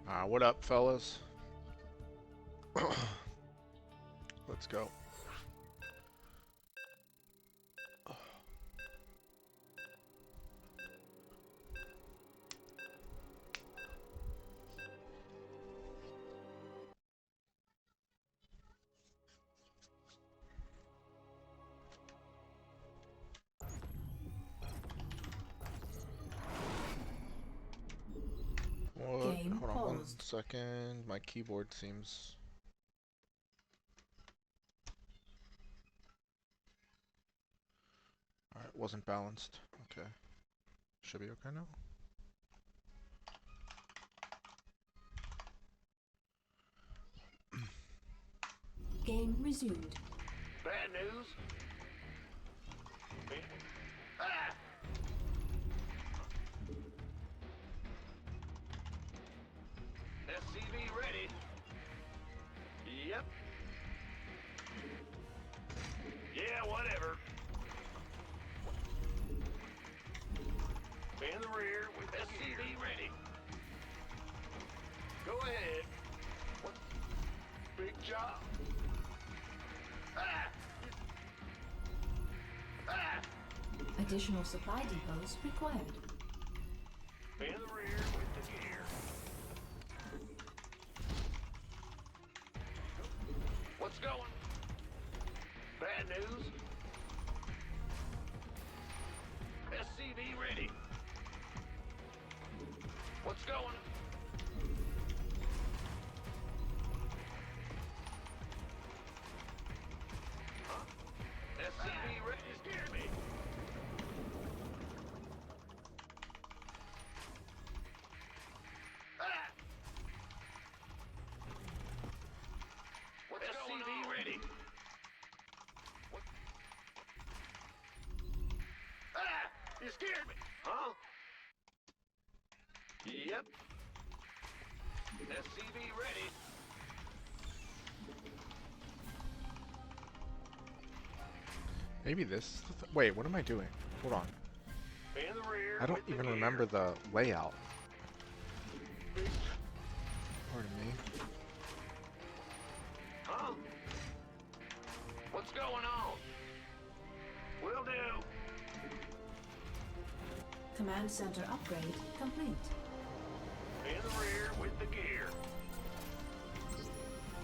What up, fellas? Let's go. What? Game Hold on one paused. second. My keyboard seems... Alright, wasn't balanced. Okay. Should be okay now? Game resumed. Bad news. Ah! SCV ready. Yep. Yeah, whatever. In the rear with SCV ready. Go ahead. What? Big job. Ah! Ah! Additional supply depots required. In the rear with the gear. What's going? Bad news. SCV ready. What's going? Huh? SCV ready. Scared me. Ah! What's going on? Ready. What? Ah! You scared me. Huh? Yep. SCV ready. Maybe this... Wait, what am I doing? Hold on. In the rear. I don't with the even gear. remember the layout. Big. Pardon me. Huh? What's going on? Will do. Command center upgrade complete. In the rear with the gear.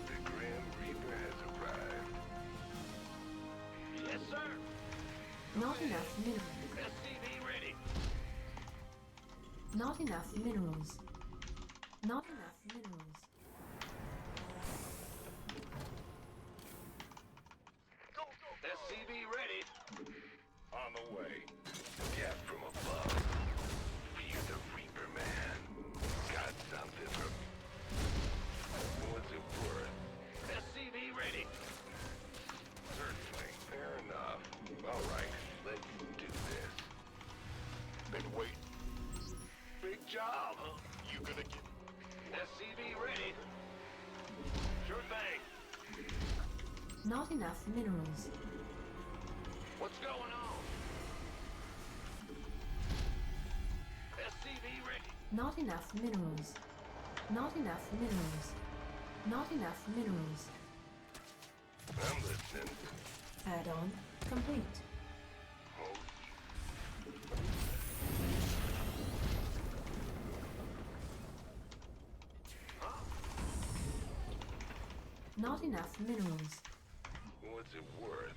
The Grim Reaper has arrived. Yes, sir. Not enough minerals. SCV ready. Not enough minerals. Not enough minerals. Go, go. SCV ready. On the way. Gas from above. Fear the Reaper, man. Got something for... What's it worth? SCV ready. Certainly. Fair enough. All right, let's do this. Been waiting. Big job. You gonna get... SCV ready. Sure thing. Not enough minerals. What's going on? SCV ready. Not enough minerals. Not enough minerals. Not enough minerals. I'm listening. Add-on complete. Oh. Huh? Not enough minerals. What's it worth?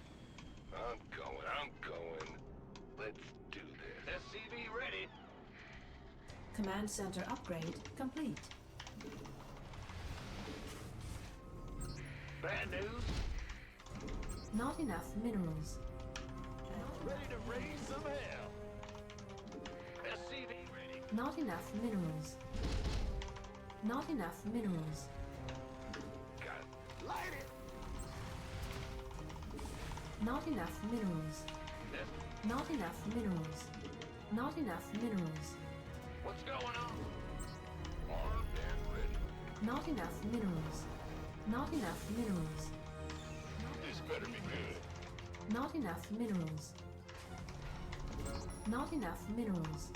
I'm going. Let's do this. SCV ready. Command center upgrade complete. Bad news. Not enough minerals. Ready to raise some hell. SCV ready. Not enough minerals. Not enough minerals. Got it. Light it. Not enough minerals. Not enough minerals. Not enough minerals. What's going on? Armed and ready. Not enough minerals. Not enough minerals. This better be good. Not enough minerals. Not enough minerals.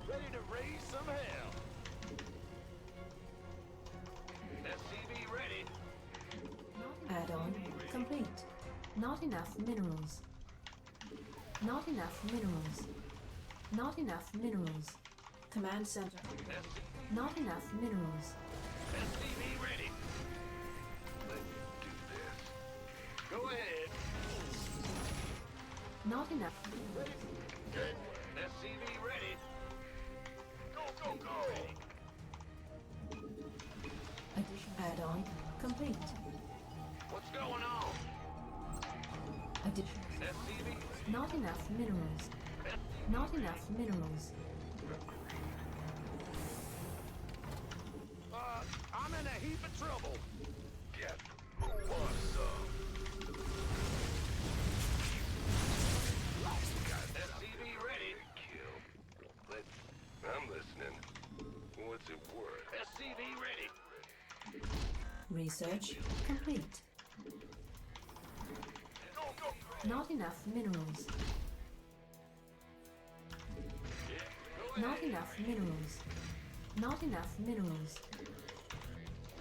Ready to raise some hell. Add-on complete. Not enough minerals. Not enough minerals. Not enough minerals. Command center. Not enough minerals. SCV ready. Let's do this. Go ahead. Not enough. Okay. SCV ready. Go, go, go. Addition add-on complete. What's going on? Addition. SCV. Not enough minerals. Not enough minerals. I'm in a heap of trouble. Get who wants some? SCV ready. Kill. I'm listening. What's it worth? SCV ready. Research complete. Go, go, go. Not enough minerals. Go Not ahead. enough minerals. Not enough minerals.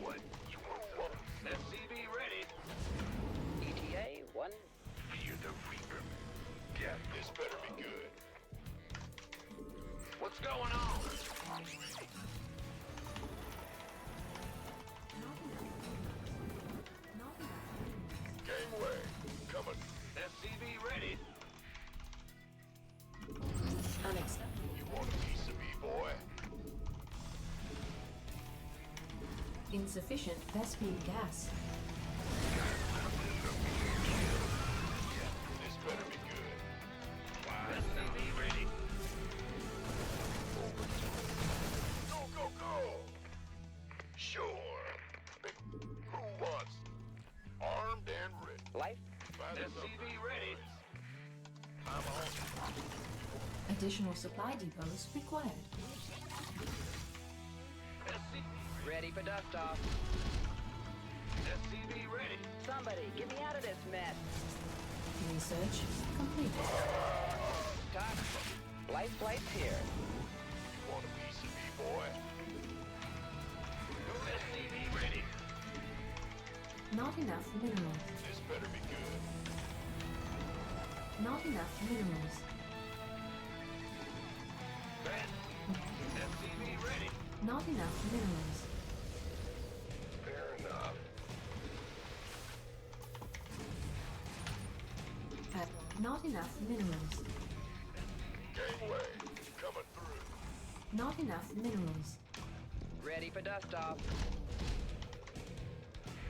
What? You want some? SCV ready. ETA 1. Fear the Reaper. Yeah, this better be good. What's going on? Not enough. Not enough minerals. Gangway, coming. SCV ready. Unacceptable. You want a piece of me, boy? Insufficient Vespine gas. This better be good. SCV ready. Over to it. Go, go, go. Sure. Who wants? Armed and ready. Life. SCV ready. I'm on. Additional supply depots required. SCV Ready for dust off. SCV ready. Somebody, get me out of this mess. Research complete. Talk. Life flight's here. You want a piece of me, boy? SCV ready. Not enough minerals. This better be good. Not enough minerals. SCV ready. Not enough minerals. Fair enough. Not enough minerals. Gangway, coming through. Not enough minerals. Ready for dust off.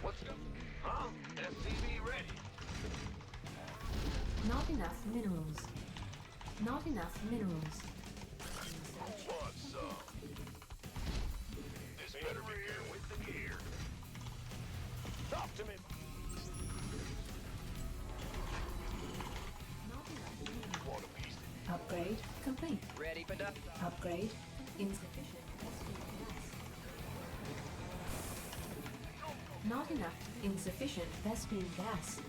What's up? Huh? SCV ready. Not enough minerals. Not enough minerals. Who wants some? This better be good with the gear. Talk to me. Not enough minerals. Want a piece of me? Upgrade complete. Ready for dust. Upgrade insufficient. Not enough insufficient Vespine gas.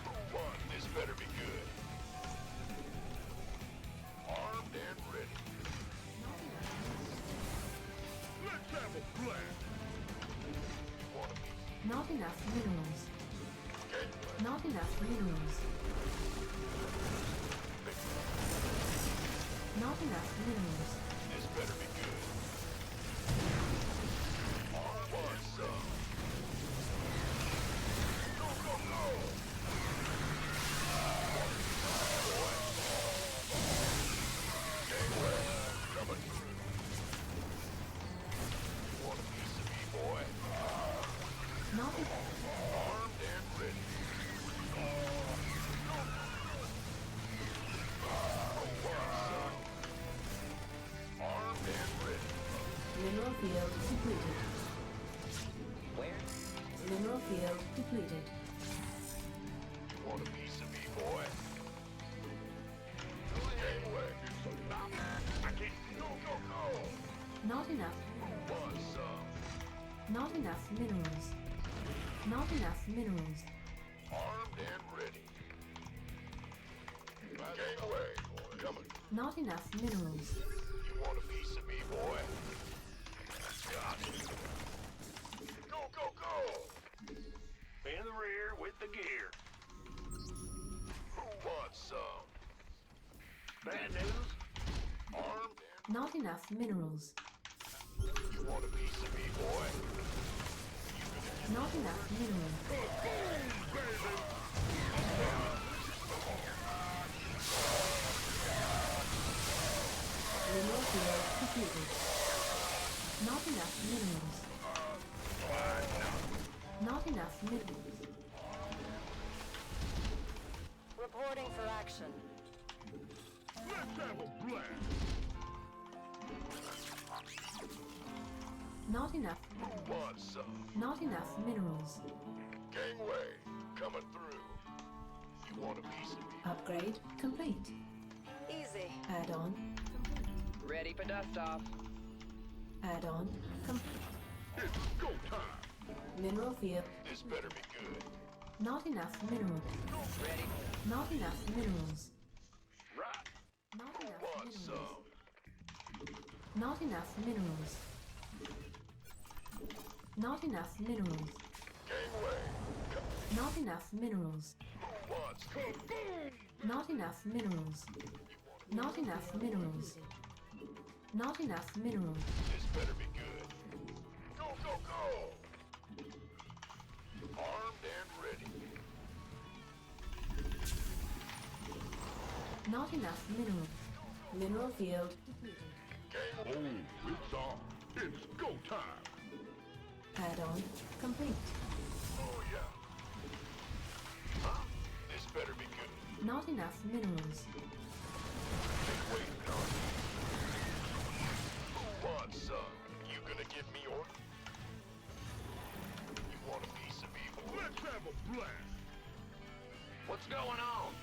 Who wants? This better be good. Armed and ready. Let's have a blast. You want a piece? Not enough minerals. Gangway. Not enough minerals. Not enough minerals. This better be good. Armed and some. Go, go, go. Gangway, coming through. You want a piece of me, boy? Not enough. Armed and ready. Armed and ready. Mineral field depleted. Where? Mineral field depleted. You want a piece of me, boy? Gangway. I can't. Go, go, go. Not enough. Want some? Not enough minerals. Not enough minerals. Armed and ready. Gangway. Coming. Not enough minerals. You want a piece of me, boy? Got it. Go, go, go. In the rear with the gear. Who wants some? Bad news? Armed? Not enough minerals. You want a piece of me, boy? Not enough minerals. Mineral field completed. Not enough minerals. Not enough minerals. Reporting for action. Let's have a blast. Not enough. Who wants some? Not enough minerals. Gangway, coming through. You want a piece of me? Upgrade complete. Easy. Add-on. Ready for dust off. Add-on complete. It's go time. Mineral field. This better be good. Not enough minerals. Ready. Not enough minerals. Right. Not Who enough wants minerals. some? Not enough minerals. Not enough minerals. Gangway, Not enough minerals. who wants some? Not enough minerals. Not enough minerals. Not enough minerals. This better be good. Go, go, go! Armed and ready. Not enough minerals. Mineral field depleted. Gang, it's on. It's go time. Add-on complete. Oh, yeah. Huh? This better be good. Not enough minerals. Been waiting on you. Who wants some? You gonna give me orders? You want a piece of evil? Let's have a blast. What's going on?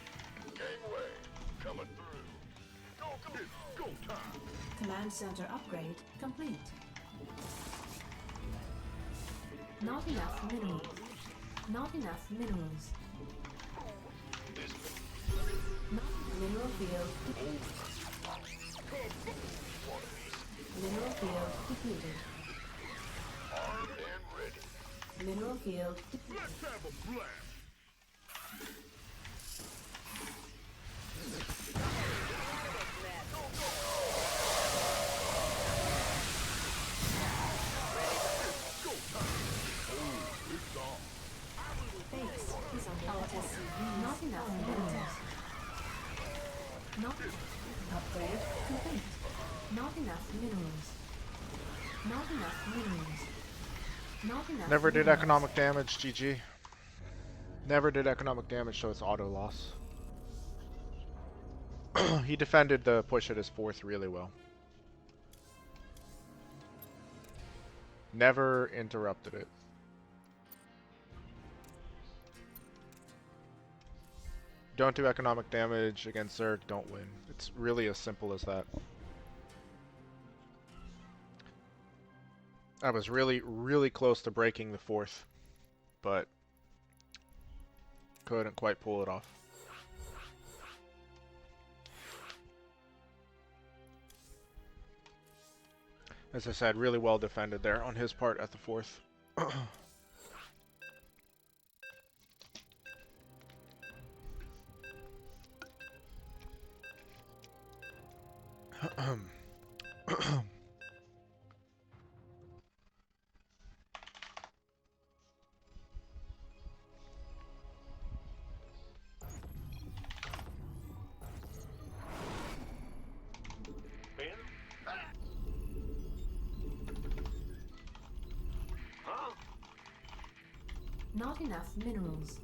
Gangway, coming through. Go, go, it's go time. Command center upgrade complete. Not enough minerals. Not enough minerals. This Not mineral field. Mineral field depleted. armed and ready. Mineral field depleted. Let's have a blast. Go time. Oh, it's on. Base is under attack. Not enough minerals. Not upgrade complete. Not enough minerals. Not enough minerals. Not enough. Never did minerals. economic damage, GG. Never did economic damage, so it's auto loss. He defended the push at his fourth really well. Never interrupted it. Don't do economic damage against Zerg, don't win. It's really as simple as that. I was really, really close to breaking the fourth, but couldn't quite pull it off. As I said, really well defended there on his part at the fourth. Huh? Not enough minerals.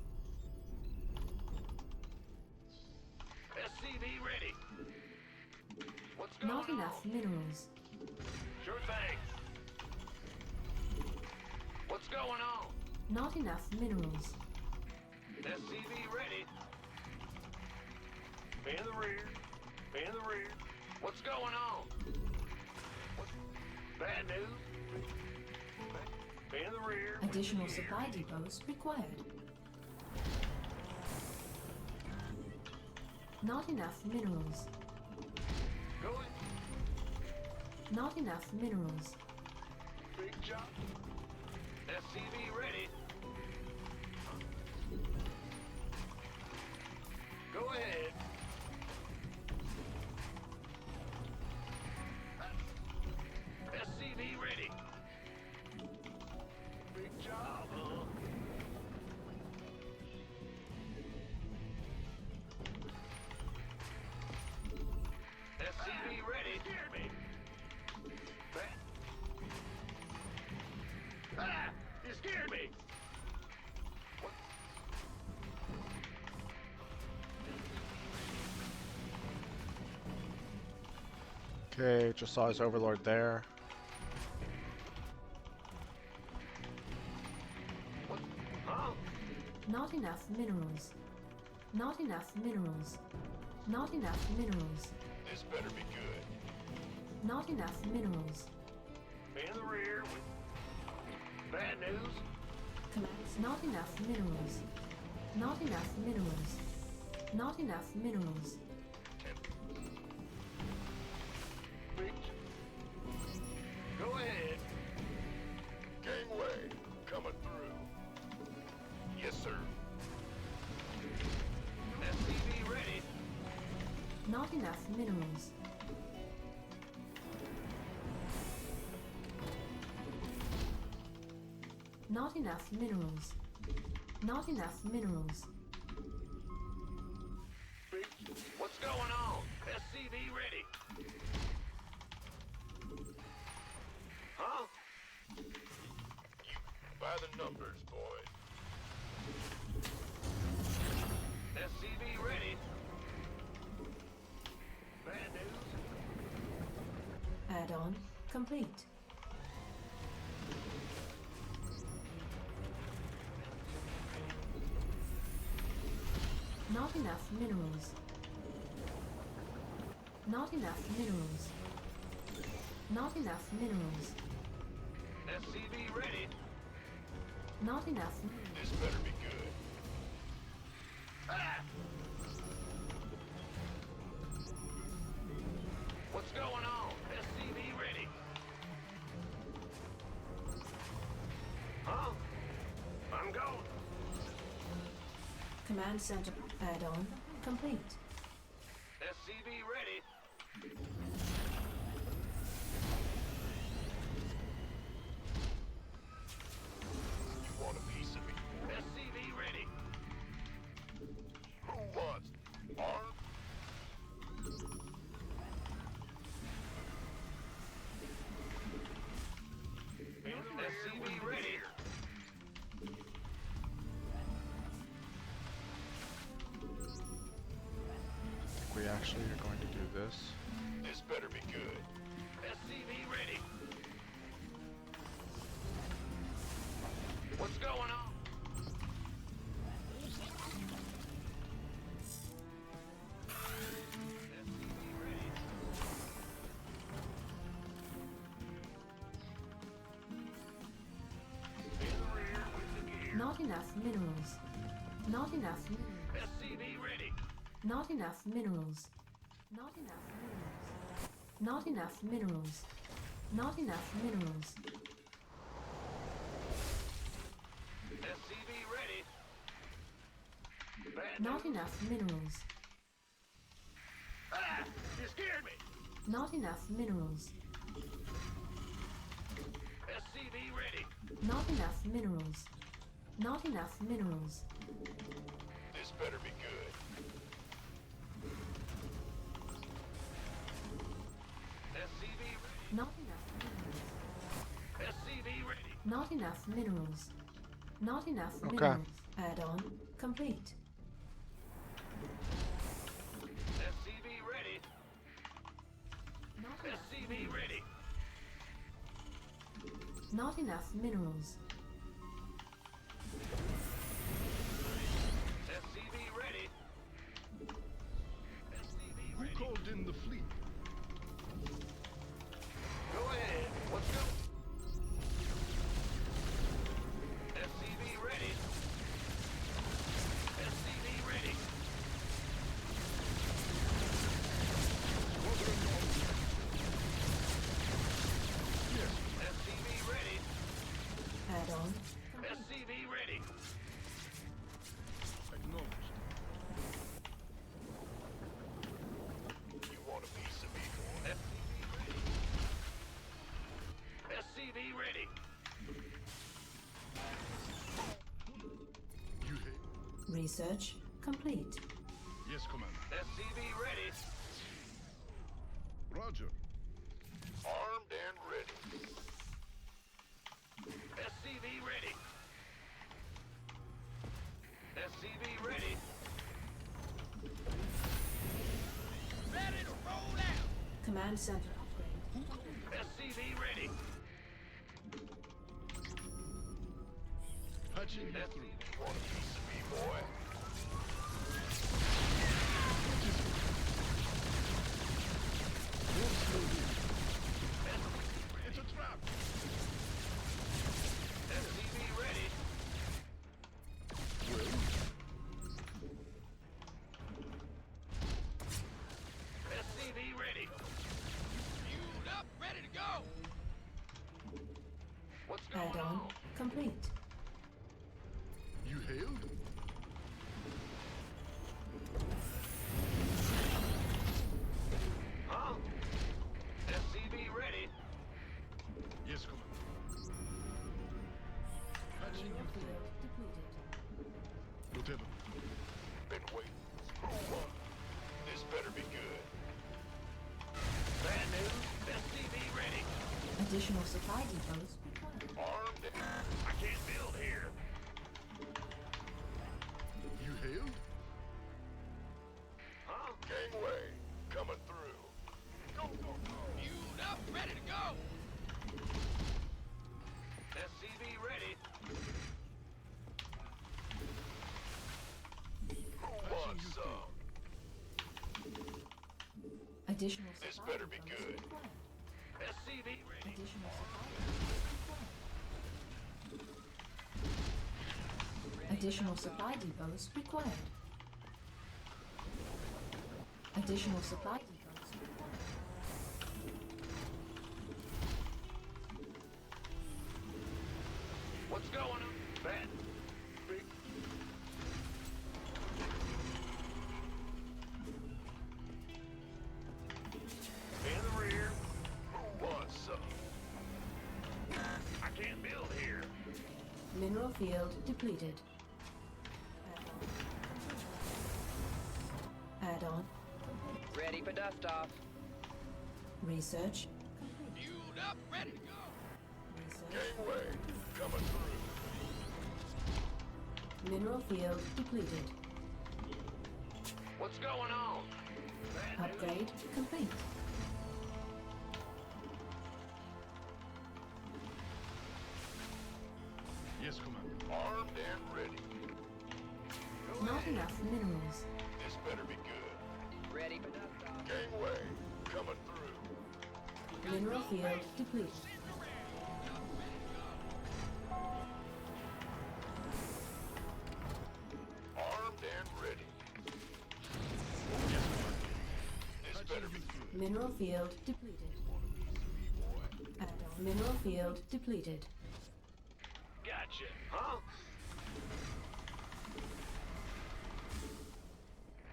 SCV ready. What's going Not on? enough minerals. Sure thing. What's going on? Not enough minerals. SCV ready. In the rear. In the rear. What's going on? What? Bad news? In the rear. Additional supply depots required. Not enough minerals. Going. Not enough minerals. Big job. SCV ready. Go ahead. SCV ready. Big job, huh? SCV ready. Scared me. Ah! You scared me. Okay, just saw his overlord there. Huh? Not enough minerals. Not enough minerals. Not enough minerals. This better be good. Not enough minerals. In the rear with bad news. Commands. Not enough minerals. Not enough minerals. Not enough minerals. Big. Go ahead. Gangway coming through. Yes, sir. SCV ready. Not enough minerals. Not enough minerals. Not enough minerals. Big. What's going on? SCV ready. Huh? By the numbers, boy. SCV ready. Bad news. Add-on complete. Not enough minerals. Not enough minerals. Not enough minerals. SCV ready. Not enough. This better be good. Ah! What's going on? SCV ready. Huh? I'm going. Command center add-on complete. SCV ready. You want a piece of me? SCV ready. Who wants arm? SCV ready. We actually are going to do this. This better be good. SCV ready. What's going on? SCV ready. In the rear with the gear. Not enough minerals. Not enough minerals. SCV ready. Not enough minerals. Not enough minerals. Not enough minerals. Not enough minerals. SCV ready. Bad Not news. enough minerals. Ah! You scared me. Not enough minerals. SCV ready. Not enough minerals. Not enough minerals. This better be good. SCV ready. Not enough minerals. SCV ready. Not enough minerals. Not enough Okay. minerals. Add-on complete. SCV ready. Not enough, SCV ready. not enough minerals. SCV ready. SCV Who ready. called in the fleet? Go ahead. Let's go. SCV ready. SCV ready. Yes, SCV ready. Add-on. SCV ready. Research complete. Yes, Commander. SCV ready. Roger. Armed and ready. SCV ready. SCV ready. Ready to roll out. Command center upgrade. SCV ready. Patching you through. SCV want a piece of me, boy. Don't slow down. It's a trap. SCV ready. Well, SCV ready. Fueled up, ready to go. What's going Add-on on? complete. you hailed? Huh? SCV ready. Yes, Commander. Patching you through. Depleted. Whatever. Been waiting. Move on. This better be good. Bad news. SCV ready. Additional supply depots required. Armed. I can't build here. You hailed? Huh? Gangway. Coming through. Go, go, go. Fueled up, ready to go. SCV ready. Who wants some? Additional This supply better be depots good. required. SCV ready. Additional supply depots required. Additional supply depots required. Additional supply depots required. What's going on? Bad. Big. In the rear. Who wants some? I can't build here. Mineral field depleted. Add-on. Ready for dust off. Research. Fueled up, ready to go. Research. Gangway. Coming through. Mineral field depleted. What's going on? Bad news. Upgrade complete. Yes, Commander. Armed and ready. Go Not ahead. enough minerals. This better be good. Ready for dust off. Gangway. Coming through. Mineral field depleted. Armed and ready. Yes, Commander. This better be good. Mineral field depleted. Add-on. Mineral field depleted. Gotcha. Huh?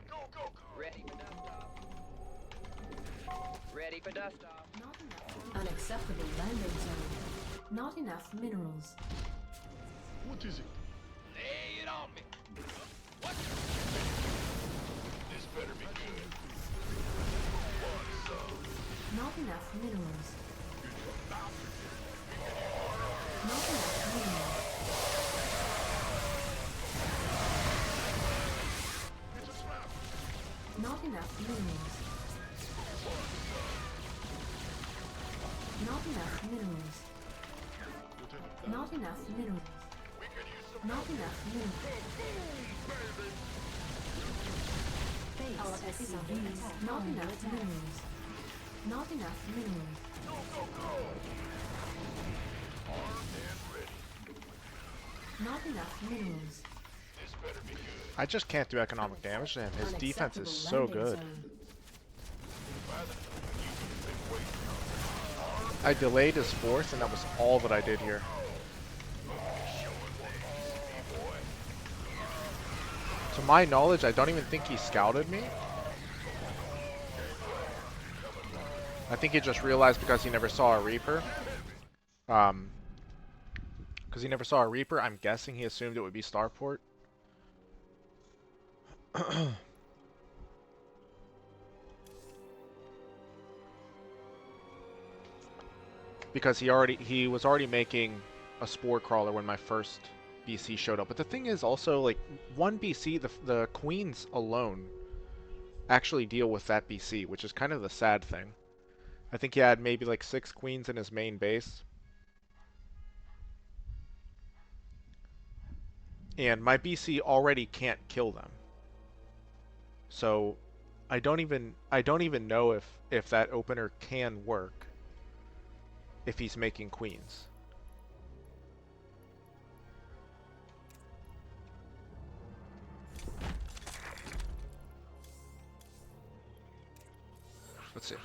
Go, go, go. Ready for dust off. Ready for dust off. Not enough. Unacceptable landing zone. Not enough minerals. What is it? Lay it on me. What? This better be good. What's up? Not enough minerals. Not enough minerals. It's a trap. Not enough minerals. Not enough minerals. Whatever. Not enough minerals. We could use some Not enough minerals. Our SCVs. Not enough minerals. Not enough minerals. Go, go, go. Armed and ready. Not enough minerals. This better be good. I just can't do economic damage to him. His defense is Unacceptable so landing good. zone. You've been waiting. I delayed his fourth, and that was all that I did here. To my knowledge, I don't even think he scouted me. I think he just realized because he never saw a Reaper. Because he never saw a Reaper, I'm guessing he assumed it would be Starport. Because he was already making a spore crawler when my first BC showed up. But the thing is also, like, one BC, the queens alone actually deal with that BC, which is kind of the sad thing. I think he had maybe like 6 queens in his main base. And my BC already can't kill them. So I don't even know if that opener can work if he's making queens. Let's see.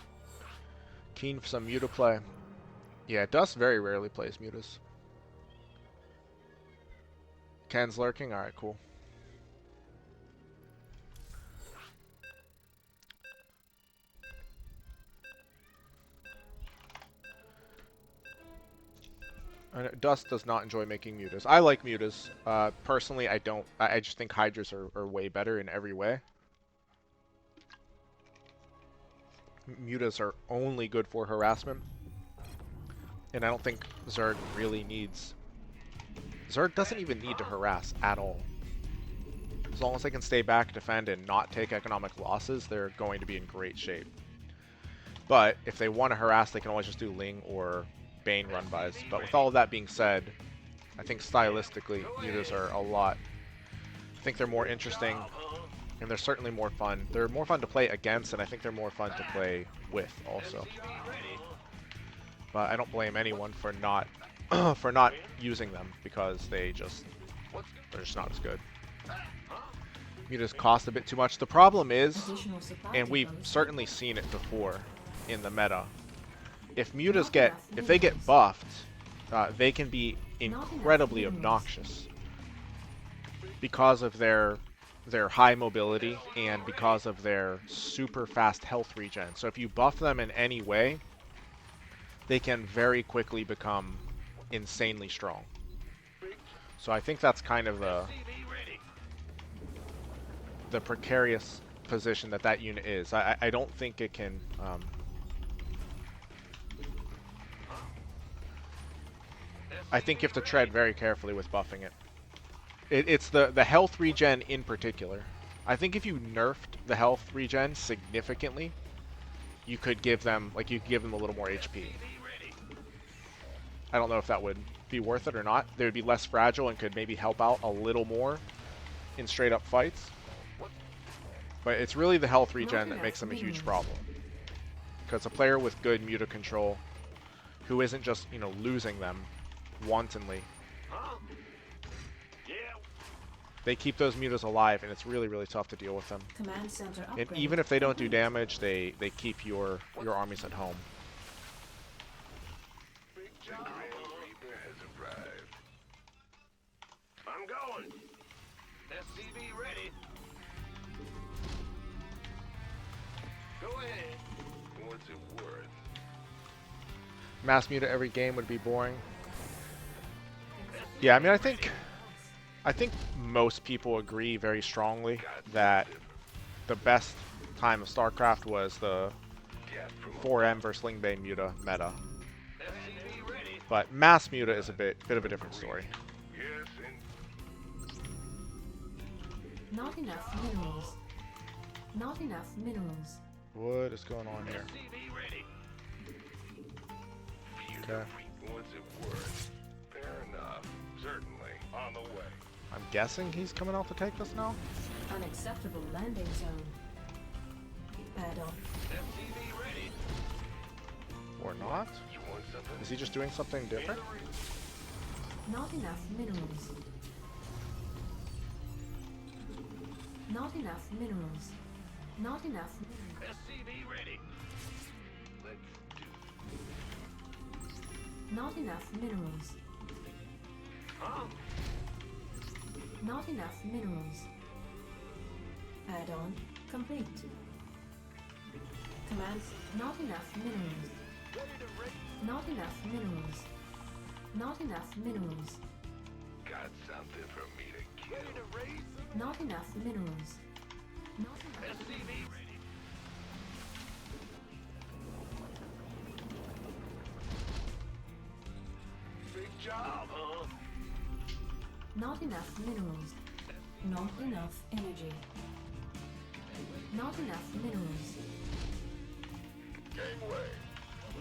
Keen for some Muta play. Yeah, Dust very rarely plays Mutas. Ken's lurking? Alright, cool. Dust does not enjoy making Mutas. I like Mutas. Personally, I don't. I just think Hydras are way better in every way. Mutas are only good for harassment. And I don't think Zerg really needs... Zerg doesn't even need to harass at all. As long as they can stay back, defend, and not take economic losses, they're going to be in great shape. But if they want to harass, they can always just do Ling or Bane run-bys. But with all of that being said, I think stylistically, Mutas are a lot... I think they're more interesting, and they're certainly more fun. They're more fun to play against, and I think they're more fun to play with also. But I don't blame anyone for not for not using them, because they're just not as good. Mutas cost a bit too much. The problem is, and we've certainly seen it before in the meta, if Mutas get buffed, they can be incredibly obnoxious because of their high mobility and because of their super fast health regen. So if you buff them in any way, they can very quickly become insanely strong. So I think that's kind of the precarious position that unit is. I don't think it can... I think you have to tread very carefully with buffing it. It's the health regen in particular. I think if you nerfed the health regen significantly, you could give them a little more HP. I don't know if that would be worth it or not. They would be less fragile and could maybe help out a little more in straight up fights. But it's really the health regen that makes them a huge problem. Because a player with good Muta control, who isn't just, losing them wantonly, they keep those Mutas alive, and it's really, really tough to deal with them. Command center And upgrade. even if they don't do damage, they keep your armies at home. Reaper has arrived. I'm going. SCV ready. Go ahead. What's it worth? Mass Muta every game would be boring. Yeah, I mean, I think most people agree very strongly that the best time of StarCraft was the 4M versus Lingbane Muta meta. But Mass Muta is a bit of a different story. Yes, and Not enough minerals. Not enough minerals. What is going on here? Okay. what's it worth? Fair enough. Certainly. On the way. I'm guessing he's coming out to take this now? Unacceptable landing zone. Add on. SCV ready. Or not? You want something? Is he just doing something different? Not enough minerals. Not enough minerals. Not enough minerals. SCV ready. Let's do. Not enough minerals. Huh? Not enough minerals. Add-on complete. Commands. Not enough minerals. Not enough minerals. Not enough minerals. Got something for me to kill. Ready to raise? Not enough minerals. Not enough. SCV ready. Big job, huh? Not enough minerals. Not enough energy. Not enough minerals. Gangway.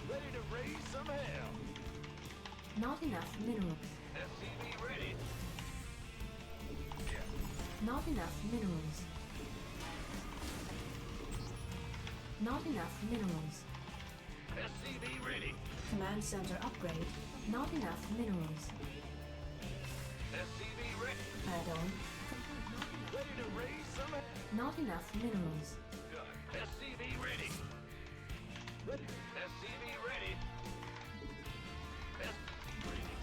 Ready to raise some hell. Not enough minerals. SCV ready. Not enough minerals. Not enough minerals. SCV ready. Command center upgrade. Not enough minerals. SCV ready. Add-on. Ready to raise some hell. Not enough minerals. Done. SCV ready. Ready. SCV ready. Ready.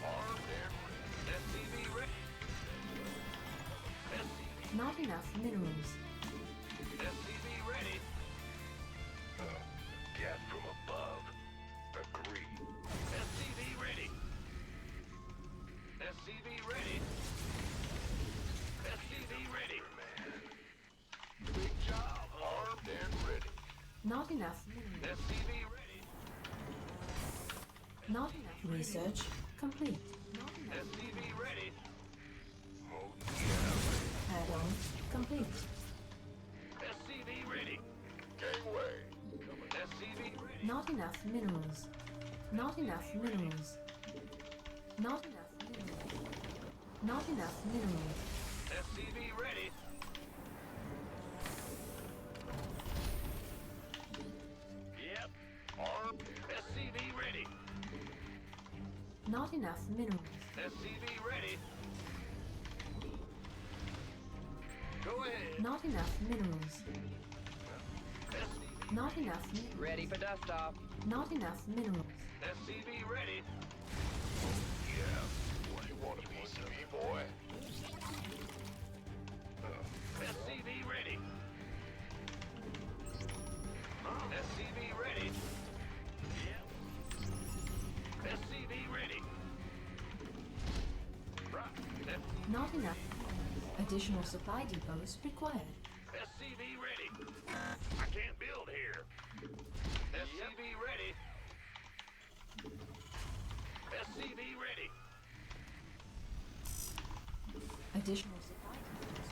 Armed and ready. SCV ready. SCV. Not enough minerals. SCV ready. Gat from above. Agree. SCV ready. SCV ready. SCV ready. Big job. Armed and ready. Not enough minerals. SCV ready. Not enough. Research complete. Not enough. SCV ready. Oh yeah. Add-on complete. SCV ready. Gangway. SCV ready. Not enough minerals. Not enough minerals. Not enough minerals. Not enough minerals. SCV ready. Yep. Armed. SCV ready. Not enough minerals. SCV ready. Go ahead. Not enough minerals. SCV. Not enough. Ready for dust off. Not enough minerals. SCV ready. Yeah. What do you want a piece of me, boy? SCV ready. SCV ready. Yep. SCV ready. Right. Not enough. Additional supply depots required. SCV ready. I can't build here. SCV ready. SCV ready. Additional supply depots.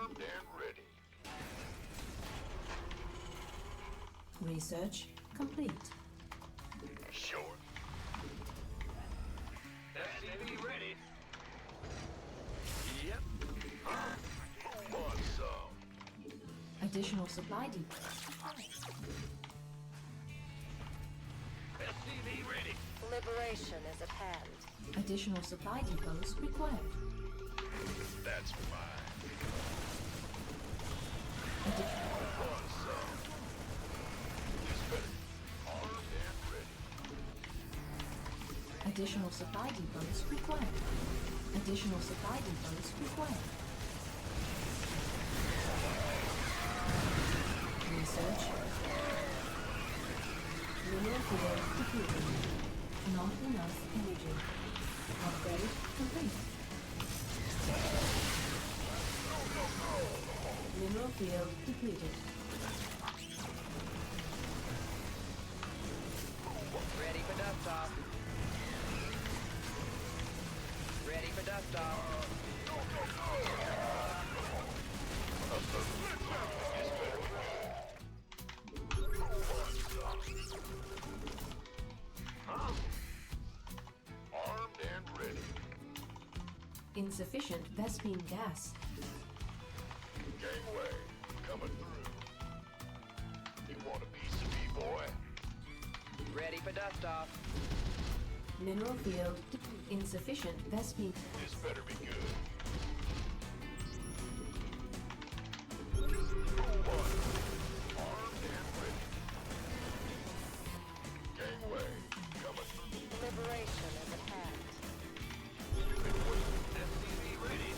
Armed and ready. Research complete. Sure. SCV ready. Yep. Who wants some? Additional supply depots. SCV ready. Liberation is at hand. Additional supply depots required. That's fine. Addi- Who wants some? This better. Armed and ready. Additional supply depots required. Additional supply depots required. Research. Mineral field depleted. Not enough energy. Upgrade complete. Mineral field depleted. Ready for dust off. Ready for dust off. Huh? Armed and ready. Insufficient Vespine gas. Gangway, coming through. You want a piece of me, boy? Ready for dust off. Mineral field depleted. Insufficient Vespine. This better be good. Armed and ready. Gangway, coming through. Liberation is at hand. SCV ready.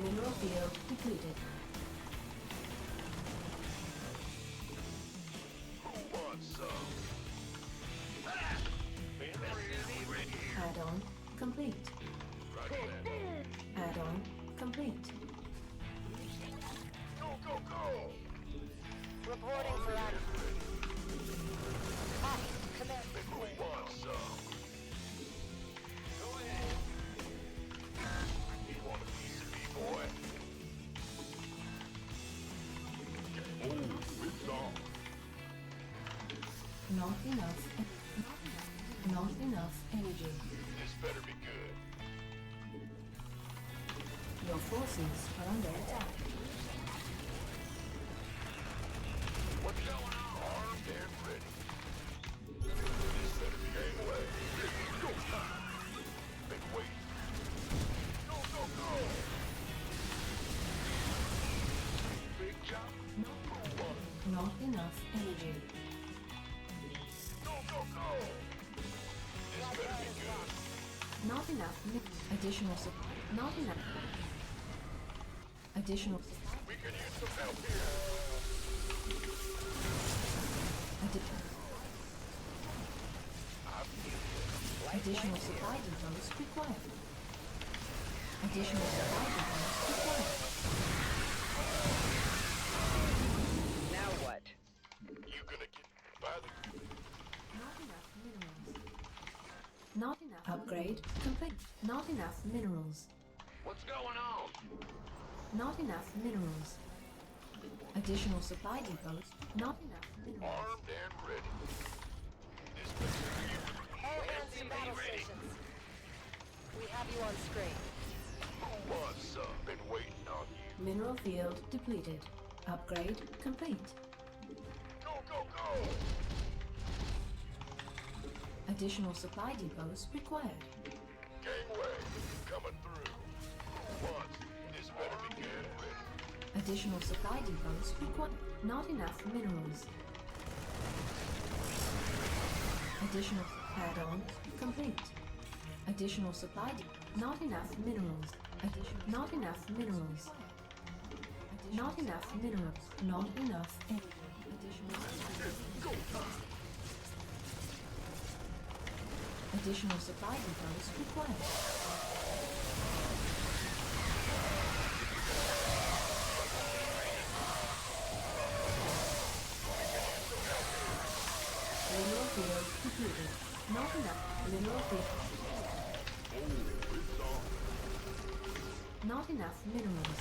Mineral field depleted. Who wants some? Ah! SCV ready here. Add-on complete. complete. Go, go, go! Reporting for action. Command. Who wants some? Go ahead. You want a piece of me, boy? Oh, it's on. Not enough. Not enough energy. This better be good. Your forces are under attack. What's going on? Armed and ready. This better be anyway. Go time. Been waiting. Go, go, go! Big chop. Not enough energy. Go, go, go! This better be good. Not enough. Additional supply. Not enough. Additional. We can use some help here. Additional supply depots required. Additional supply depots required. Now what? You gonna get by the... Not enough minerals. Not enough. Upgrade complete. Not enough minerals. What's going on? Not enough minerals. Additional supply depots. Not enough minerals. Armed and ready. This better be good. All hands to battle stations. We have you on screen. Who wants some? Been waiting on you. Mineral field depleted. Upgrade complete. Go, go, go! Additional supply depots required. Gangway, coming through. Who wants? This better be good. Ready. Additional supply depots required. Not enough minerals. Additional add-on complete. Additional supply not enough minerals. Not enough minerals. Not enough minerals. Not enough energy. Additional supply depots required. Mineral field completed. Not enough mineral field. Not enough minerals.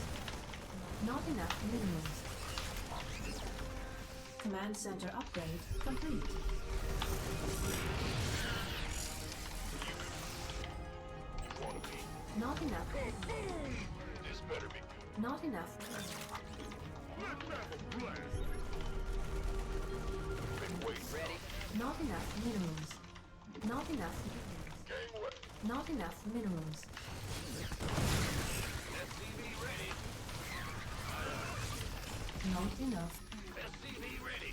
Not enough minerals. Command center upgrade complete. Not enough. This better be good. Not enough. Let's have a blast. Been waiting. Ready? Not enough minerals. Not enough. Gangway. Not enough minerals. SCV ready. Not enough. SCV ready.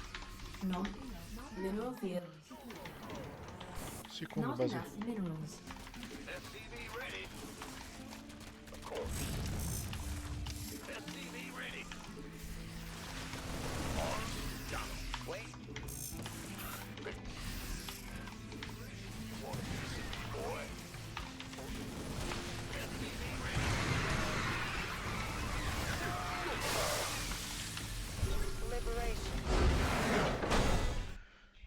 Not enough. Mineral field. Sequel Not buzzer. enough minerals. SCV ready. Of course. SCV ready. Armed. Got 'em. Wait. Big. You want a piece of me, boy? SCV ready. Liberation.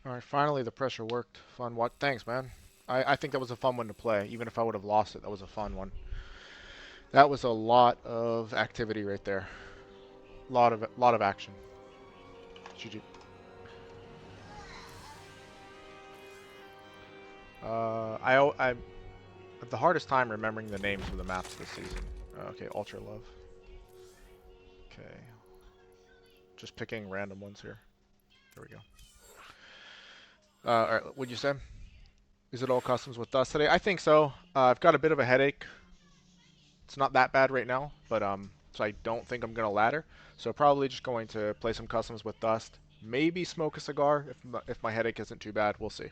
Alright, finally the pressure worked. Fun. What? Thanks, man. I think that was a fun one to play. Even if I would have lost it, that was a fun one. That was a lot of activity right there. Lot of action. GG. I have the hardest time remembering the names of the maps this season. Okay, Ultra Love. Okay. Just picking random ones here. There we go. Alright, what'd you say? Is it all customs with Dust today? I think so. I've got a bit of a headache. It's not that bad right now, but so I don't think I'm gonna ladder. So probably just going to play some customs with Dust. Maybe smoke a cigar if my headache isn't too bad. We'll see.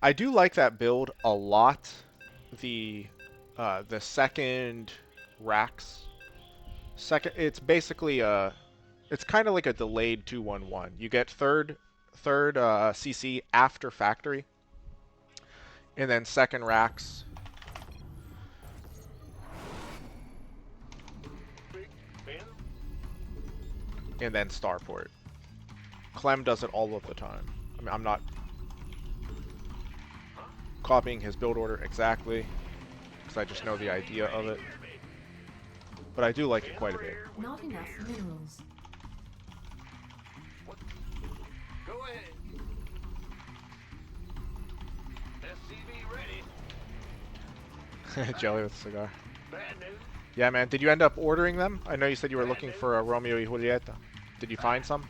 I do like that build a lot. The second Rax. It's basically it's kind of like a delayed 2-1-1. You get third CC after factory, and then second Rax and then starport. Clem does it all of the time. I mean, I'm not copying his build order exactly, because I just know the idea of it. But I do like it quite a bit. Not enough minerals. Go ahead. SCV ready. Jelly with a cigar. Bad news. Yeah, man. Did you end up ordering them? I know you said you were looking for a Romeo y Julieta. Did you find some?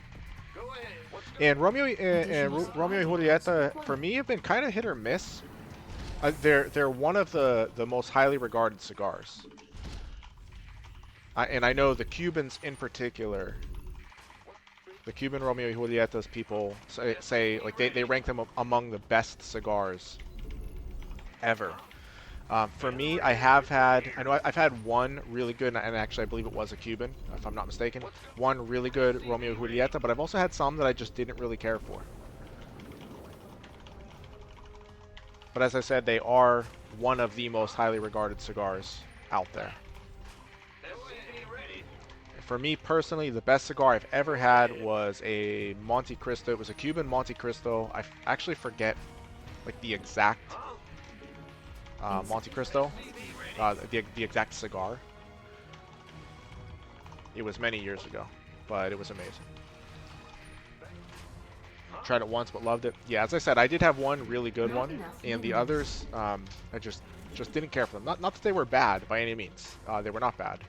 Go ahead. What's And Romeo y Julieta, for me, have been kind of hit or miss. They're one of the most highly regarded cigars. And I know the Cubans in particular, the Cuban Romeo y Julietas people say like they rank them among the best cigars ever. For me, I know I've had one really good, and actually I believe it was a Cuban, if I'm not mistaken. One really good Romeo y Julieta, but I've also had some that I just didn't really care for. But as I said, they are one of the most highly regarded cigars out there. For me personally, the best cigar I've ever had was a Monte Cristo. It was a Cuban Monte Cristo. I actually forget like the exact Monte Cristo, the exact cigar. It was many years ago, but it was amazing. Tried it once, but loved it. Yeah, as I said, I did have one really good one, and the others, I just didn't care for them. Not that they were bad by any means. They were not bad.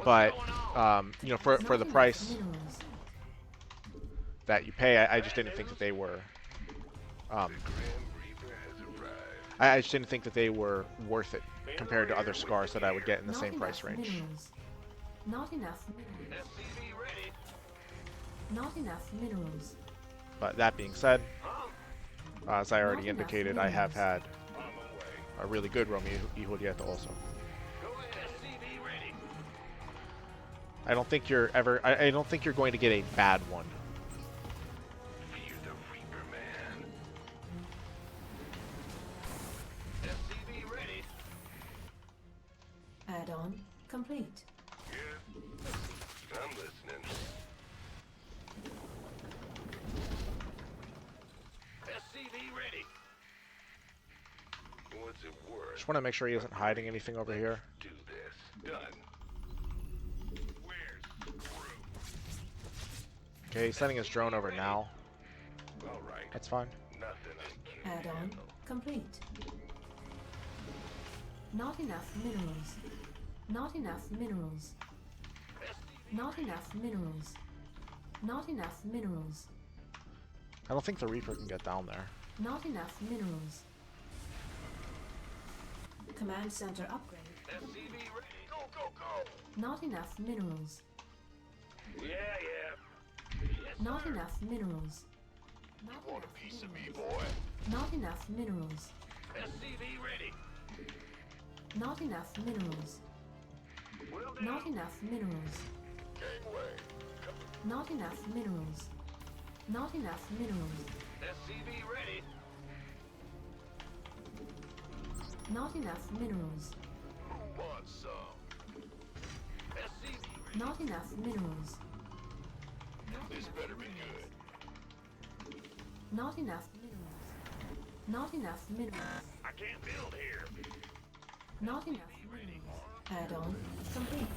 But you know, for the price that you pay, I just didn't think that they were. I just didn't think that they were worth it compared to other cigars that I would get in the same price range. Minerals. Not enough minerals. Not enough minerals. But that being said, as I already indicated, I have had a really good Romeo y Julieta also. I don't think you're ever. I don't think you're going to get a bad one. Fear the Reaper, man. SCV ready. Add-on complete. Yeah. I'm listening. SCV ready. What's it worth? Just want to make sure he isn't hiding anything over here. Do this. Done. Okay, he's sending his drone over now. All right. That's fine. Nothing I can't Add-on handle. complete. Not enough minerals. Not enough minerals. Not enough minerals. Not enough minerals. I don't think the Reaper can get down there. Not enough minerals. Command center upgrade. SCV ready. Go, go, go. Not enough minerals. Yeah, yeah. Yes, Not sir. enough minerals. Not Want a enough piece of me, minerals. boy? Not enough minerals. SCV ready. Not enough minerals. Will do. Not enough minerals. Gangway. Not enough minerals. Not enough minerals. SCV ready. Not enough minerals. Who wants some? SCV ready. Not enough minerals. Not This enough better be minerals. good. Not enough minerals. Not enough minerals. I can't build here. Not enough minerals. Add-on complete.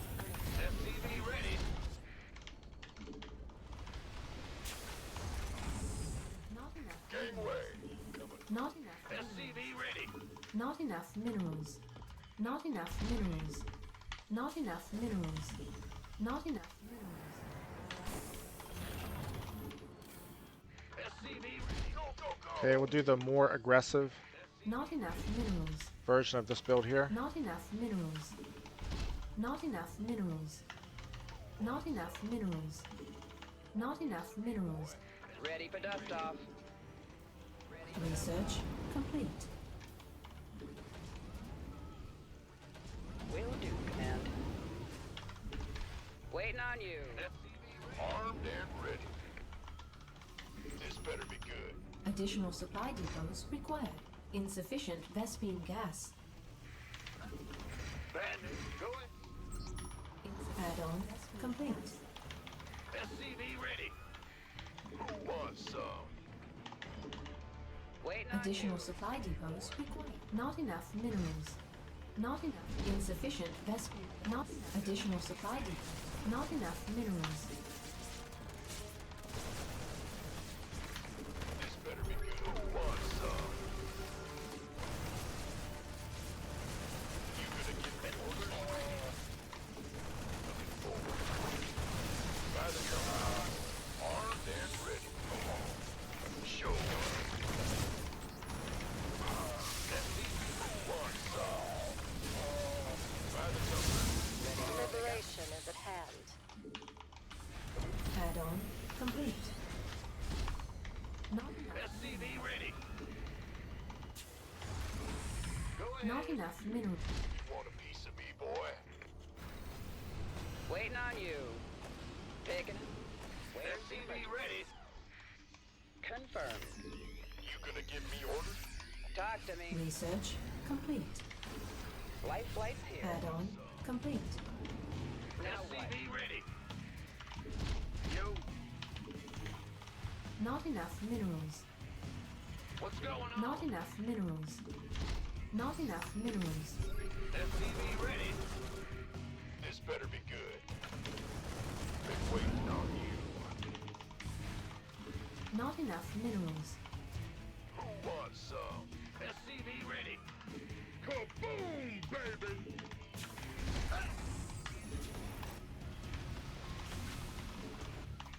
SCV ready. Not enough minerals. Gangway. Not enough minerals. SCV ready. Not enough minerals. Not enough minerals. Not enough minerals. Not enough minerals. SCV ready. Go, go, go. Okay, we'll do the more aggressive Not enough minerals. version of this build here. Not enough minerals. Not enough minerals. Not enough minerals. Not enough minerals. Ready for dust off. Research complete. Will do, Command. Waiting on you. Armed and ready. This better be good. Additional supply depots required. Insufficient Vespine gas. Go ahead. Add-on complete. SCV ready. Who wants some? Waiting on Additional you. supply depots required. Not enough minerals. Not enough. Insufficient vessel. Not additional supply depots. Not enough minerals. This better be good. Who wants some? You gonna give me orders? Looking forward. By the command, armed and ready. Show up. Who wants some? By the command. Liberation is at hand. Add-on complete. Not enough. SCV ready. Go ahead. Not enough minerals. Want a piece of me, boy? Waiting on you. Picking it. Wait and see. SCV ready. Confirmed. You gonna give me orders? Talk to me. Research complete. Life flight's here. Add-on complete. Now what? SCV ready. Yo, Not enough minerals. what's going on? Not enough minerals. Not enough minerals. SCV ready. This better be good. Been waiting on you. Not enough minerals. Who wants some? SCV ready. Kaboom, baby!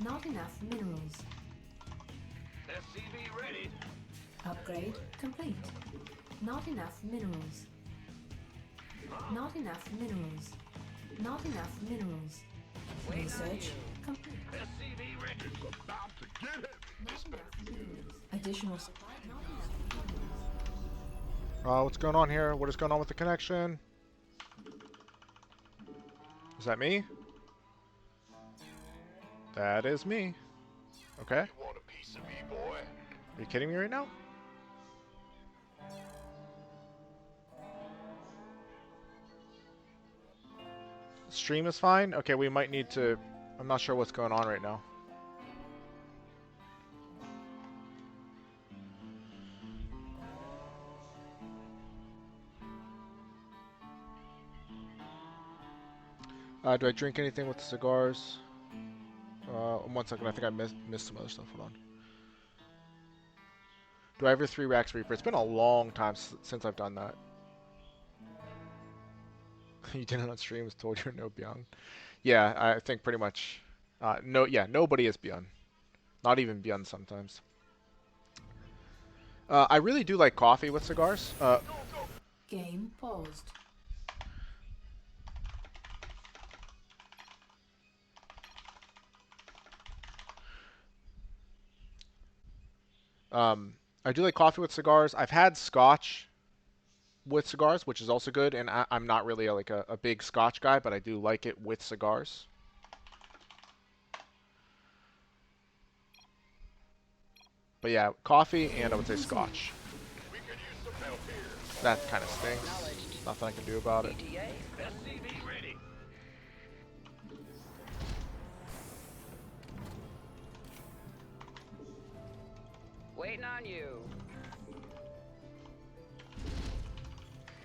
Not enough minerals. SCV ready. Upgrade complete. Not enough minerals. Not enough minerals. Not enough minerals. Waiting on Research you. complete. SCV ready. It's about to get heavy. Not enough minerals. Additional supply. Not enough minerals. What's going on here? What is going on with the connection? Is that me? That is me. Okay. You want a piece of me, boy? Are you kidding me right now? Stream is fine? Okay, we might need to... I'm not sure what's going on right now. Do I drink anything with the cigars? 1 second, I think I missed some other stuff. Hold on. Do I have your 3 Rax Reaper? It's been a long time since I've done that. You didn't on stream, was told you're no Byung. Yeah, I think pretty much. Nobody is Byung. Not even Byung sometimes. I really do like coffee with cigars. Game paused. I do like coffee with cigars. I've had scotch with cigars, which is also good, and I'm not really a big scotch guy, but I do like it with cigars. But yeah, coffee and I would say scotch. We could use some help here. That kind of stinks. Nothing I can do about it. ETA. SCV ready. Waiting on you.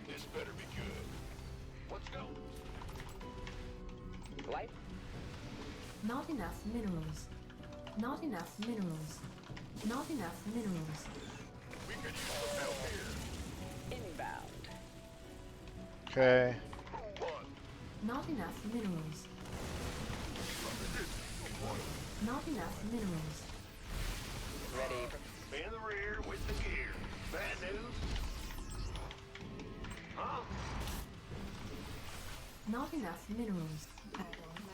This better be good. Let's go. Life. Not enough minerals. Not enough minerals. Not enough minerals. We could use some help here. Inbound. Okay. Who won? Not enough minerals. Not enough minerals. Ready for... In the rear with the gear. Bad news? Huh? Not enough minerals.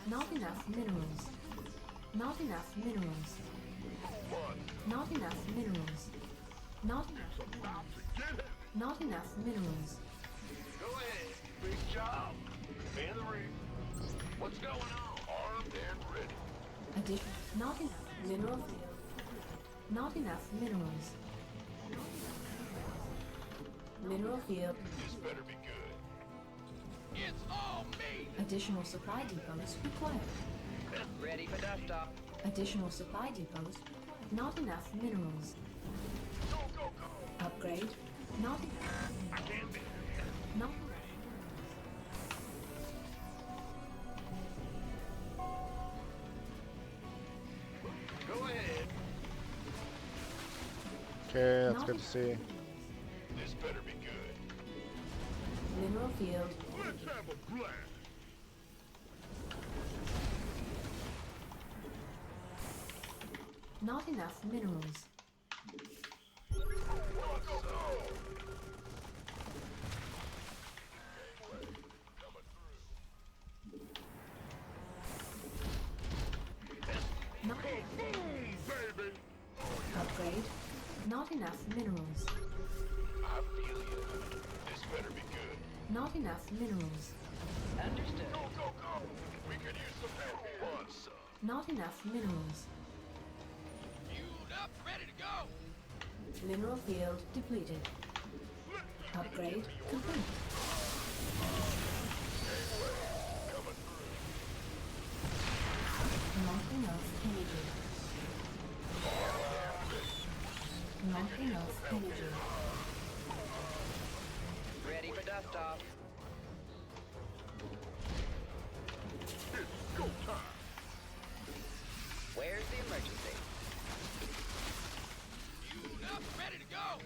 Not enough minerals. Not enough minerals. What? Not enough minerals. Not enough. Not enough minerals. Go ahead. Big job. In the rear. What's going on? Armed and ready. Addition. Not enough mineral field. Not enough minerals. Mineral field. This better be good. It's all me! Additional supply depots required. Ready for dust off. Additional supply depots required. Not enough minerals. Go, go, go! Upgrade. Not enough. I can't be. Not enough. Go ahead. Okay, that's Not good to see. This better be good. Mineral field. Let's have a blast! Not enough minerals. Go, go, go! Coming through. Not Boom, baby! upgrade. Not enough minerals. I feel you. This better be good. Not enough minerals. Understood. Go, go, go! We could use some help here. Want some? Not enough minerals. Fueled up, ready to go! Mineral field depleted. Upgrade complete. Coming through. Not enough energy. Not enough energy. Ready for dust off. It's go time! Where's the emergency? Fueled up, ready to go!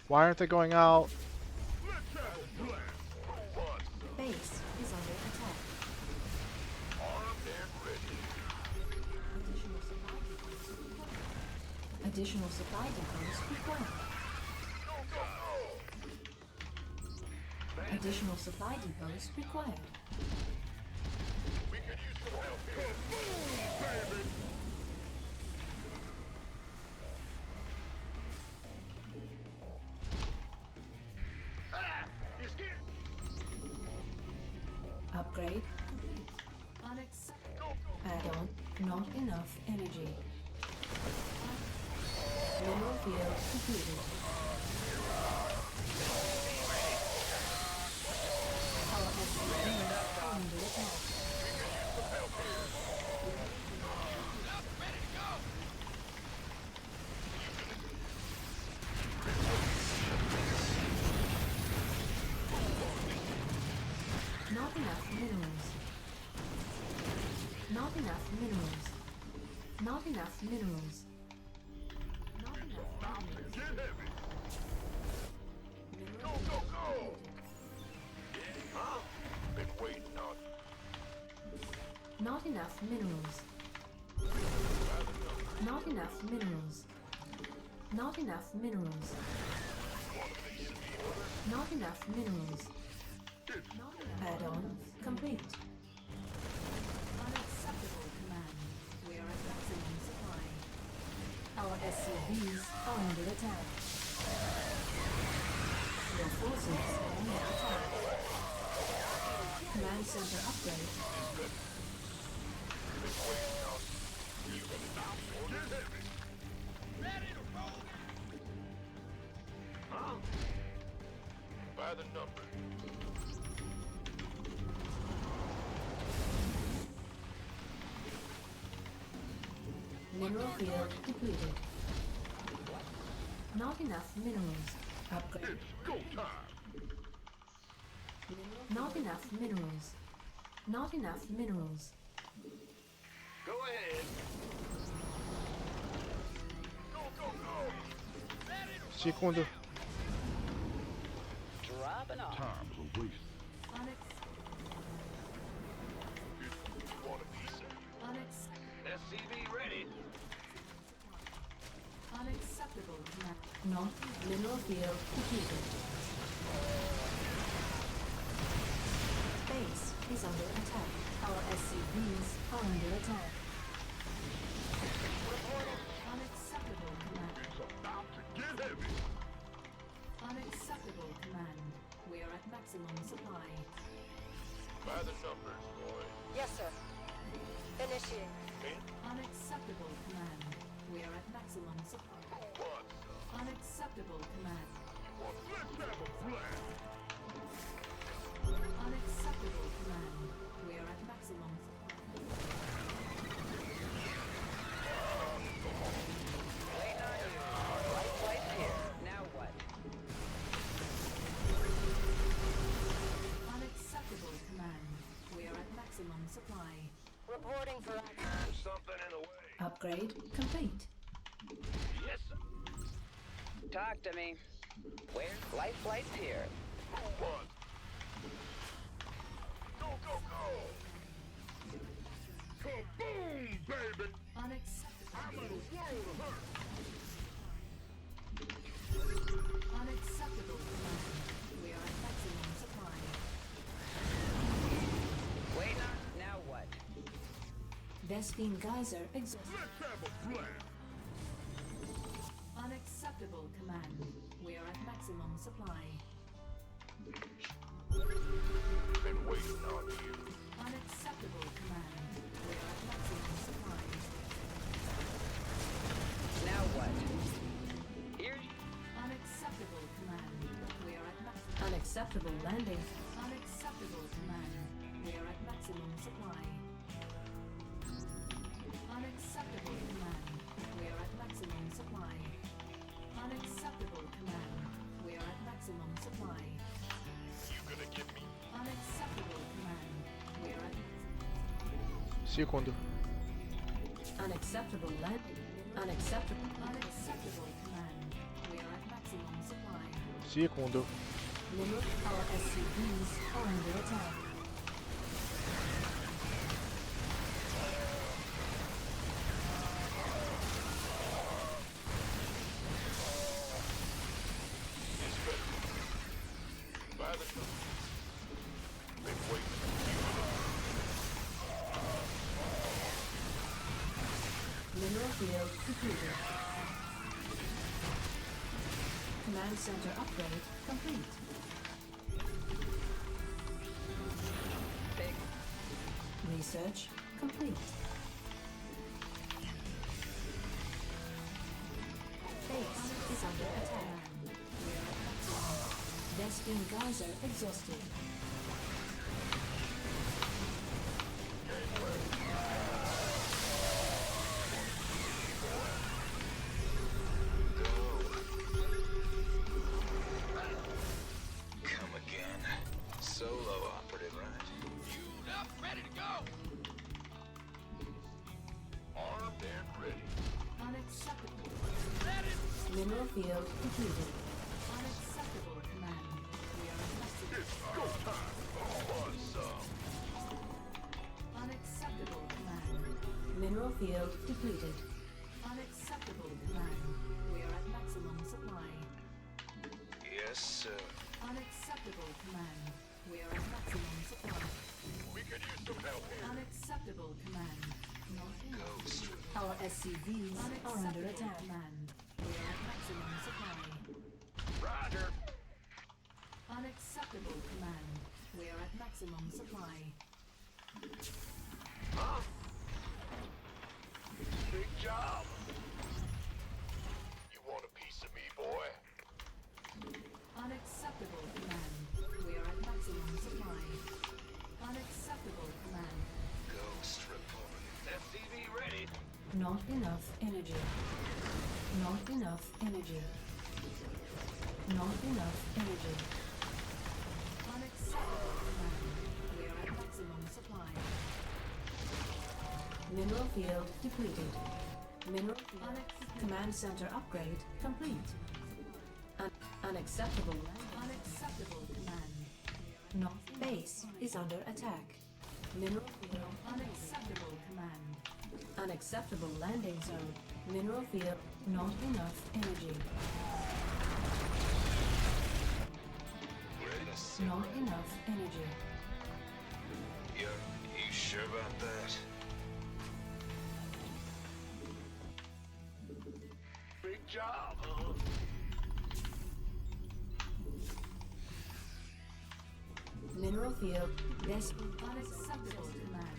Why aren't they going out? Let's have a blast! Want some? Base is under attack. Armed and ready. Additional supply depots required. Go, go, go! Additional supply depots required. We could use some help here. Baby! Ah! He's here! Upgrade. Go, go! Add-on. Not enough energy. Mineral field completed. Our SCVs are under attack. Up, ready to go! Not enough minerals. Not enough minerals. Not enough minerals. Not enough minerals. Get heavy! Go, go, go! Huh? Been waiting on Not enough minerals. Not enough minerals. Not enough minerals. Not enough minerals. Not enough. Add-on complete. Unacceptable command. We are at maximum supply. Our SCVs are under attack. Your forces are under attack. Command center upgrade. Get heavy! Ready to roll! Huh? By the number. Mineral field depleted. Not enough minerals. Upgrade. It's go time! Not enough minerals. Not enough minerals. Go ahead. Go, go, go! Segundo. Dropping off. Time is a waste. Want a piece of SCV ready. Unacceptable. Not mineral field depleted. Base is under attack. Our SCVs are under attack. Unacceptable command. It's about to get heavy! Unacceptable command. We are at maximum supply. By the numbers, boy. Yes, sir. Initiate. Unacceptable command. We are at maximum supply. Unacceptable command. Let's have a blast. Unacceptable command. We are at maximum supply. Waiting on you. Light flight here. Now what? Unacceptable command. We are at maximum supply. Reporting for action. There's something in the way. Upgrade complete. Yes, sir. Talk to me. Where? Light flight's here. Move on. Go, go, go. Kaboom, baby. Unacceptable. World of hurt. Unacceptable command. We are at maximum supply. Waiting on. Now what? Vespine geyser exhausted. Let's have a blast. Unacceptable command. We are at maximum supply. Been waiting on you. Unacceptable command. We are at maximum supply. Now what? Here. Unacceptable command. We are at unacceptable landing. Unacceptable command. We are at maximum supply. Unacceptable command. We are at maximum supply. Unacceptable command. We are at maximum supply. You gonna get me? Unacceptable command. We are at Segundo. unacceptable landing. Unacceptable command. We are at maximum supply. Segundo. Limit our SCVs are under attack. It's better. By the time. Been waiting. Mineral field depleted. Command center upgrade complete. Take. Research complete. Base is under attack. We are at maximum. Vespine geyser exhausted. Come again. Solo operative, right? Queued up, ready to go. Armed and ready. Unacceptable. Mineral field depleted. Unacceptable command. We are at maximum. It's go time. Want some? Unacceptable command. Mineral field depleted. Unacceptable command. We are at maximum supply. Yes, sir. Unacceptable command. We are at maximum supply. We could use some help here. Unacceptable command. Not enough. Ghost. Our SCVs are under attack. Command. We are at maximum supply. Roger. Unacceptable command. We are at maximum supply. Huh? Big job. You want a piece of me, boy? Unacceptable command. We are at maximum supply. Unacceptable command. Ghost report. SCV ready. Not enough energy. Not enough energy. Not enough energy. Unacceptable command. We are at maximum supply. Mineral field depleted. Mineral field. Command center upgrade complete. Unacceptable. Unacceptable command. Not base is under attack. Mineral field. Unacceptable command. Unacceptable landing zone. Mineral field. Not enough energy. Ready to sit. Not enough energy. You sure about that? Big job, huh? Mineral field. This unacceptable command.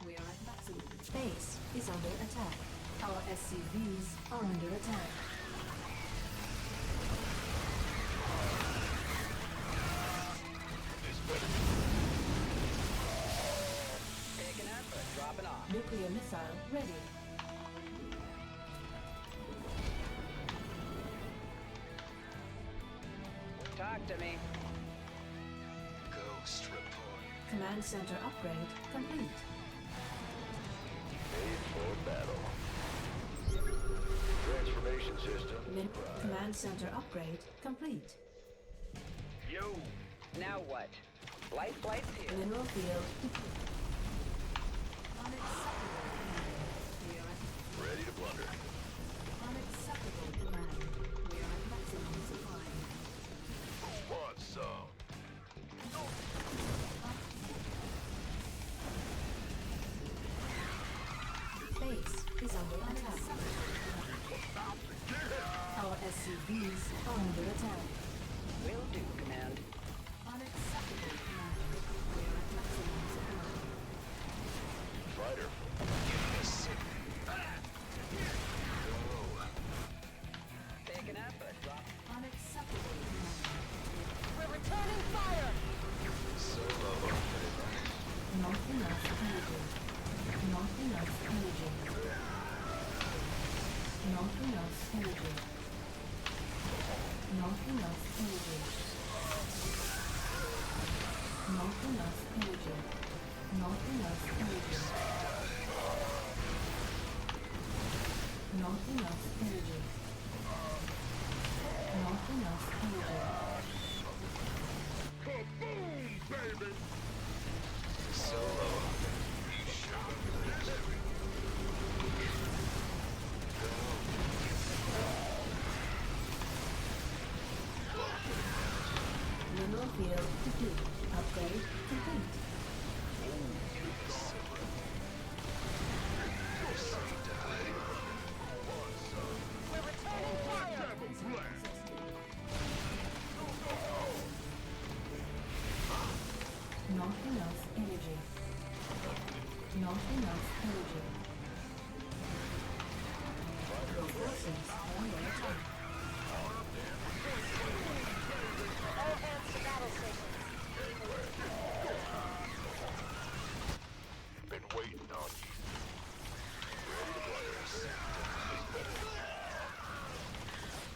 We are at maximum. Base is under attack. Our SCVs are under attack. This better Picking up or dropping off. Nuclear missile ready. Talk to me. Ghost report. Command center upgrade complete. Made for battle. Transformation system. Command center upgrade complete. Yo! Now what? Life flight's here. Mineral field depleted. Unacceptable. We are at Ready to plunder. unacceptable command. We are at maximum supply. Want some? Base is under attack. Our SCVs are under attack. Will do, Command. Unacceptable command. We are at maximum supply. Fighter. Picking up or drop. Unacceptable command. We're returning fire! Not enough energy. Not enough energy. Not enough energy. Not enough energy. Not enough energy. Not enough energy. Not enough energy. Not enough energy. Kaboom, baby! Mineral field complete. Upgrade complete. We're returning fire! Double blast! Not enough energy. Not enough energy. Your forces are under attack. All hands to battle stations. Been waiting on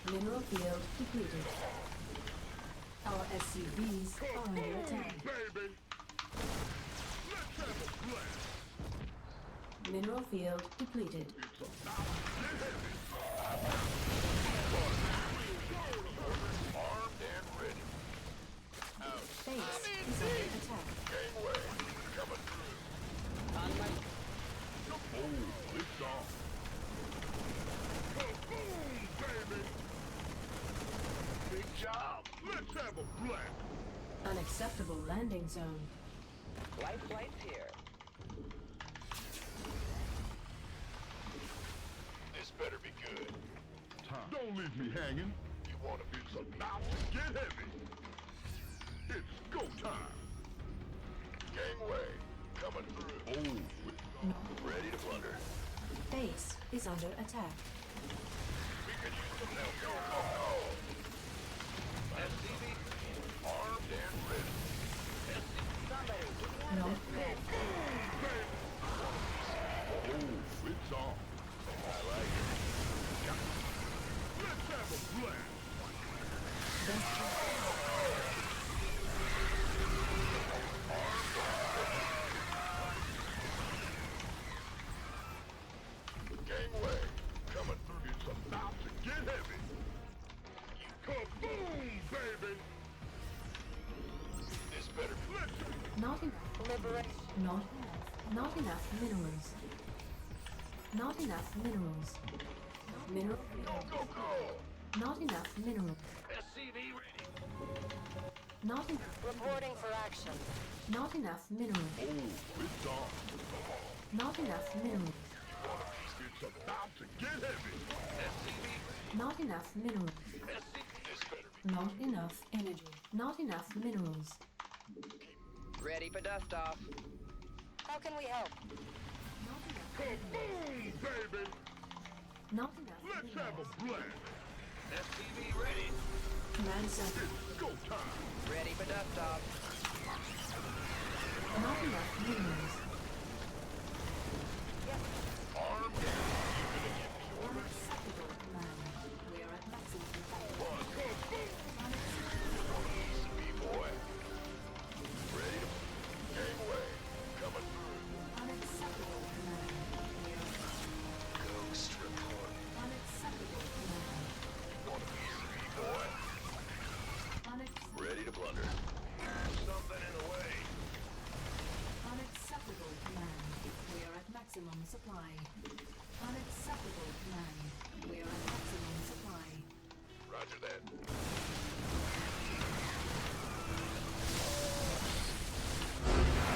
you. Mineral field depleted. Our SCVs are under attack. Baby! Let's have a blast! Mineral field depleted. Armed and ready. Base is under attack. Gangway. Coming through. On my. Oh, it's on. Kaboom, baby! Big job. Let's have a blast! Unacceptable landing zone. Life flight's here. This better be good. Don't leave me hanging. You want to be It's about to get heavy. It's go time. Gangway. Coming through. Oh, Ready to plunder. Base is under attack. We could use some help. Go, go, go. SCV. Armed and ready. Somebody, give me No. oh, it's on. I like it. Let's have a blast. Gangway. Coming through. It's about to get heavy. Kaboom, baby! This better be. Not enough. Liberation. Not enough. Not enough minerals. Not enough minerals. Mineral field. Go, go. Not enough minerals. SCV ready. Not enough. Reporting for action. Not enough minerals. Oh, it's on. Not enough minerals. It's about to get heavy. Not enough minerals. This better be. Not enough energy. Not enough minerals. ready for dust off. How can we help? Kaboom, baby! Not enough Let's have minerals. a blast! FPV ready. Command center. It's go time! Ready for dust off. Not enough minerals. Armed Unacceptable command. We are at maximum. B-boy. Ready to gangway. Coming through. Unacceptable command. We are Ghost report. unacceptable command. Gonna be easy, B-boy. Ready to blunder. Something in the way. Unacceptable command. We are at maximum supply. Unacceptable command. We are at maximum supply. Roger that.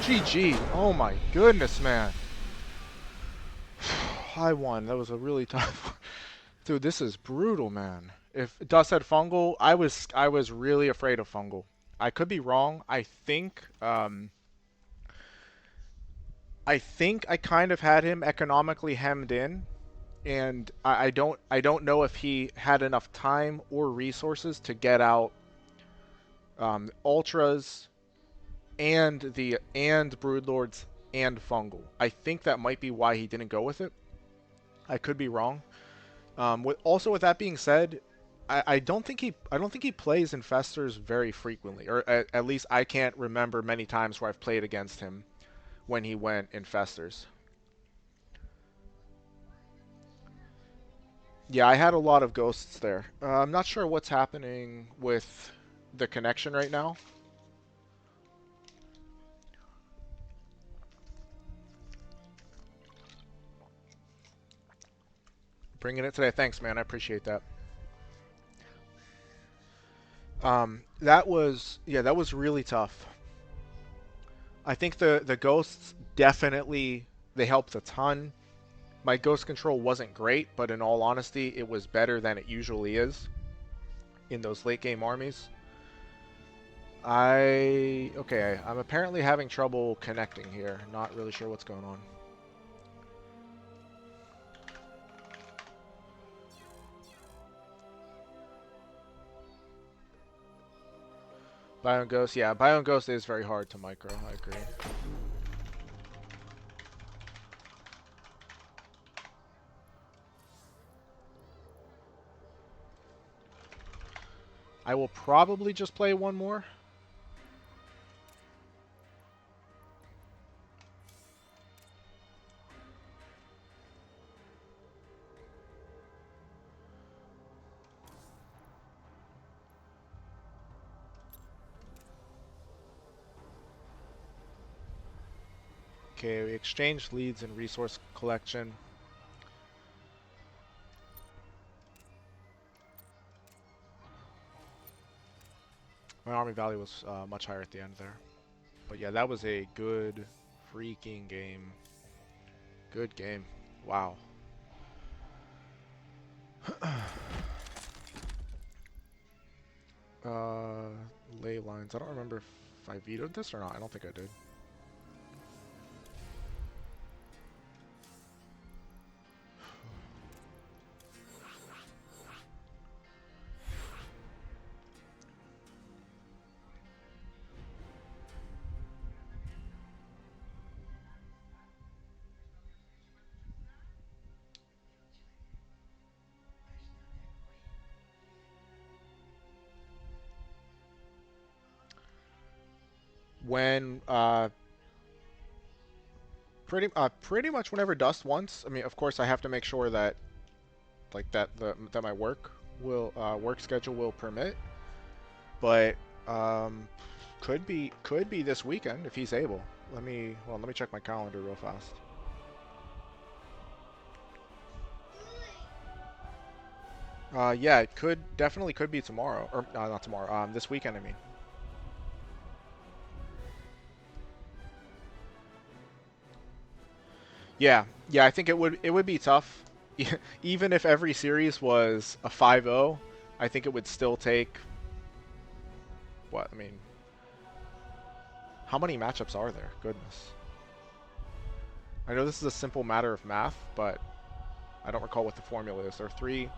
GG. Oh my goodness, man. I won. That was a really tough one. Dude, this is brutal, man. If Dust had fungal, I was really afraid of fungal. I could be wrong. I think I kind of had him economically hemmed in, and I don't know if he had enough time or resources to get out ultras and broodlords and fungal. I think that might be why he didn't go with it. I could be wrong. With that being said, I don't think he plays infestors very frequently, or at least I can't remember many times where I've played against him when he went infestors. Yeah, I had a lot of ghosts there. I'm not sure what's happening with the connection right now. Bringing it today. Thanks, man. I appreciate that. That was really tough. I think the ghosts definitely they helped a ton. My ghost control wasn't great, but in all honesty, it was better than it usually is in those late game armies. Okay, I'm apparently having trouble connecting here. Not really sure what's going on. Biome Ghost, yeah, Biome Ghost is very hard to micro, I agree. I will probably just play one more. Okay, we exchanged leads and resource collection. My army value was much higher at the end there. But yeah, that was a good freaking game. Good game. Wow. Ley lines. I don't remember if I vetoed this or not. I don't think I did. When pretty much whenever Dust wants. I mean, of course, I have to make sure that that my work schedule will permit. But could be this weekend if he's able. Let me check my calendar real fast. Yeah, it definitely could be tomorrow, or not tomorrow. This weekend, I mean. Yeah, I think it would be tough. Even if every series was a 5-0, I think it would still take what? I mean, how many matchups are there? Goodness. I know this is a simple matter of math, but I don't recall what the formula is. There are three,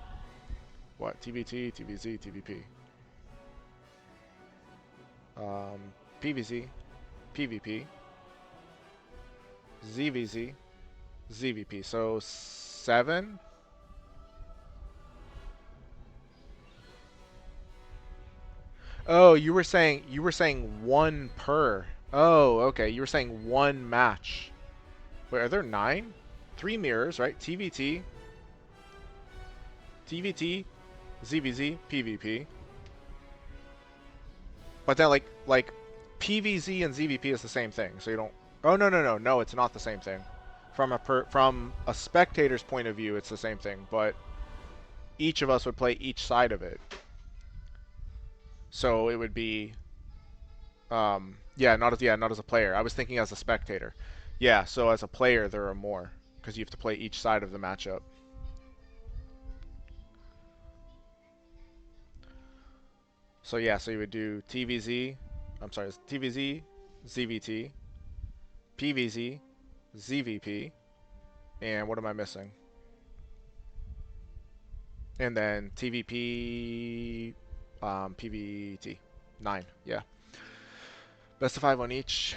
what, TVT, TVZ, TVP. PVZ, PVP, ZVZ, ZVP. So 7? Oh, you were saying one per. Oh, okay. You were saying one match. Wait, are there 9? 3 mirrors, right? TVT, TVT, ZVZ, PVP. But then like PVZ and ZVP is the same thing. So you don't. Oh no, it's not the same thing. From a spectator's point of view, it's the same thing, but each of us would play each side of it. So it would be not as a player. I was thinking as a spectator. Yeah, so as a player there are more because you have to play each side of the matchup. So yeah, so you would do TVZ, I'm sorry, it's TVZ, ZVT, PVZ, ZVP, and what am I missing? And then TVP, PVT. 9, yeah. Best of 5 on each.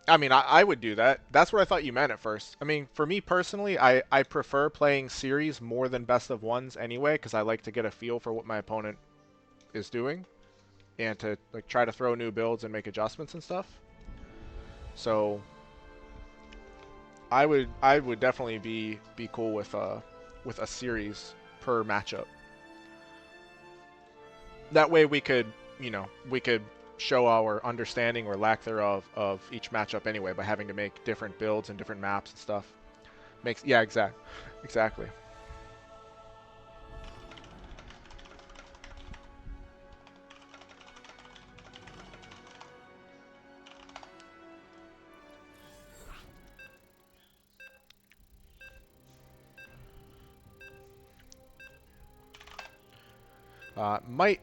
I mean, I would do that. That's what I thought you meant at first. I mean, for me personally, I prefer playing series more than best of ones anyway, because I like to get a feel for what my opponent is doing, and to like try to throw new builds and make adjustments and stuff. So I would definitely be cool with a series per matchup. That way we could, we could show our understanding or lack thereof of each matchup anyway by having to make different builds and different maps and stuff. Yeah, exactly.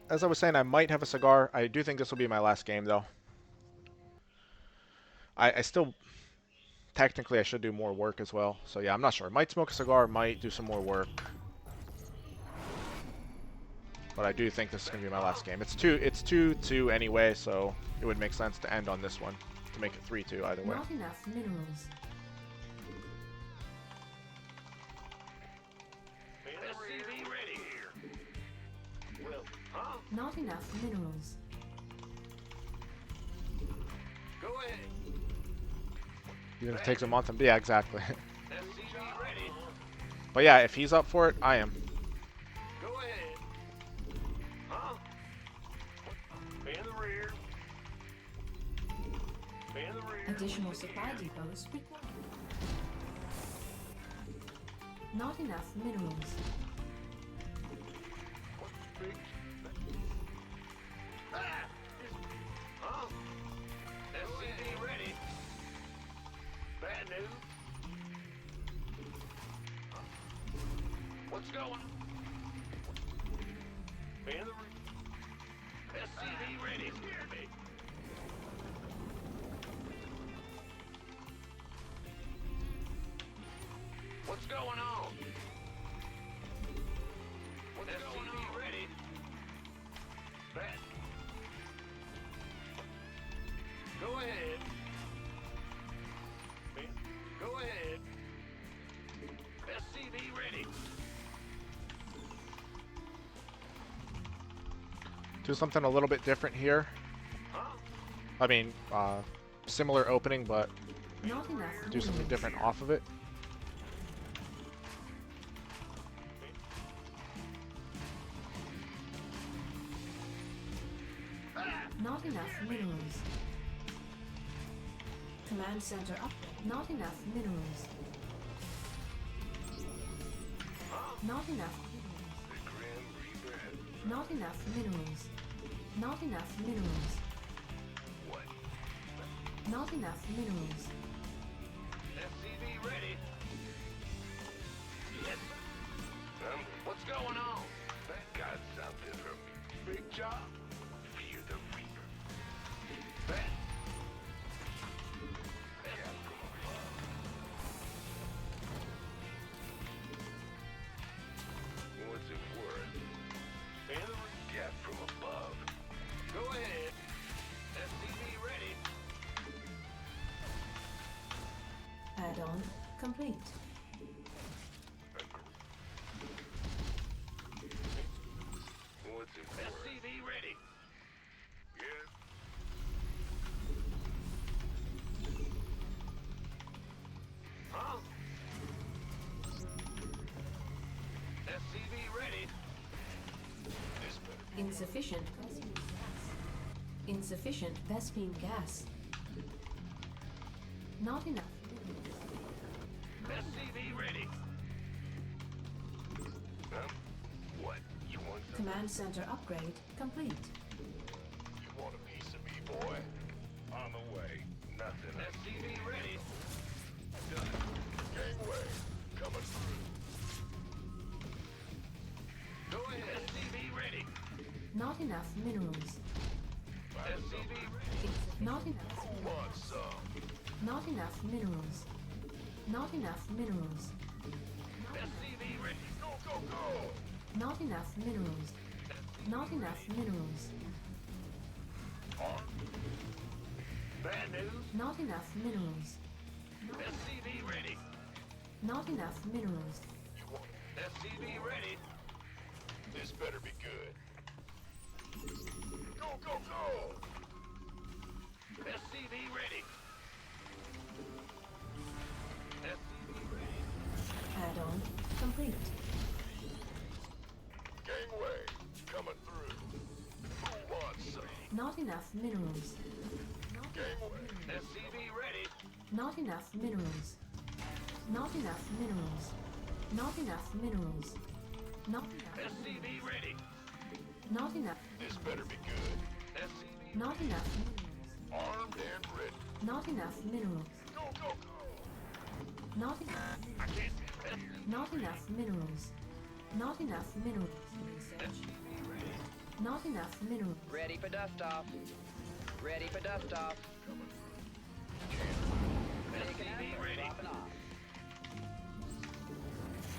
As I was saying, I might have a cigar. I do think this will be my last game, though. I still, technically, I should do more work as well. So yeah, I'm not sure. Might smoke a cigar, might do some more work. But I do think this is going to be my last game. It's 2-2 anyway, so it would make sense to end on this one. To make it 3-2 either way. Not enough minerals. SCV ready here. Well, huh? Not enough minerals. Go ahead. Even if it takes a month, yeah, exactly. SCV ready. But yeah, if he's up for it, I am. Go ahead. Huh? In the rear. In the rear. Additional supply depots required. Not enough minerals. Big. Ah! Huh? SCV ready. Bad news. What's going? In the rear. SCV ready. Hear me. What's going on? What's going on? Ready? Bad. Go ahead. Go ahead. SCV ready. Do something a little bit different here. Huh? I mean, similar opening, but Not enough do something minerals. different off of it. Not enough minerals. Command center up. Not enough minerals. Not enough minerals. The Grim Reaper. Not enough minerals. Not enough minerals. What? Not enough minerals. SCV ready. Yes, sir. What's going on? That got something from me. Big job. Fear the Reaper. That. Add-on complete. What's it for? SCV ready. Yeah. Huh? SCV ready. This better be. Insufficient Vespene gas. Insufficient Vespene gas. Not enough. SCV ready. Huh? What? You want some? Command center upgrade complete. You want a piece of me, boy? On the way. Nothing. SCV ready. Done. Gangway. Coming through. Go ahead. SCV ready. Not enough minerals. SCV ready. Not enough. Who wants some? Not enough minerals. Not enough minerals. SCV ready. Go, go, go! Not enough minerals. Not enough minerals. Bad news. Not enough minerals. SCV ready. Not enough minerals. You want it? SCV ready. This better be good. Go, go, go! SCV ready. SCV ready. Add-on complete. Gangway. Coming through. Who wants some? Not enough minerals. Gangway. SCV ready. Not enough minerals. Not enough minerals. Not enough minerals. Not enough. SCV ready. Not enough. This better be good. SCV. Not enough minerals. Armed and ready. Not enough minerals. Go, go, go! Not enough. I can't. Not enough minerals. Not enough minerals. Research. SCV ready. Not enough minerals. Ready for dust off. Ready for dust off. Taking out, SCV ready. dropping off.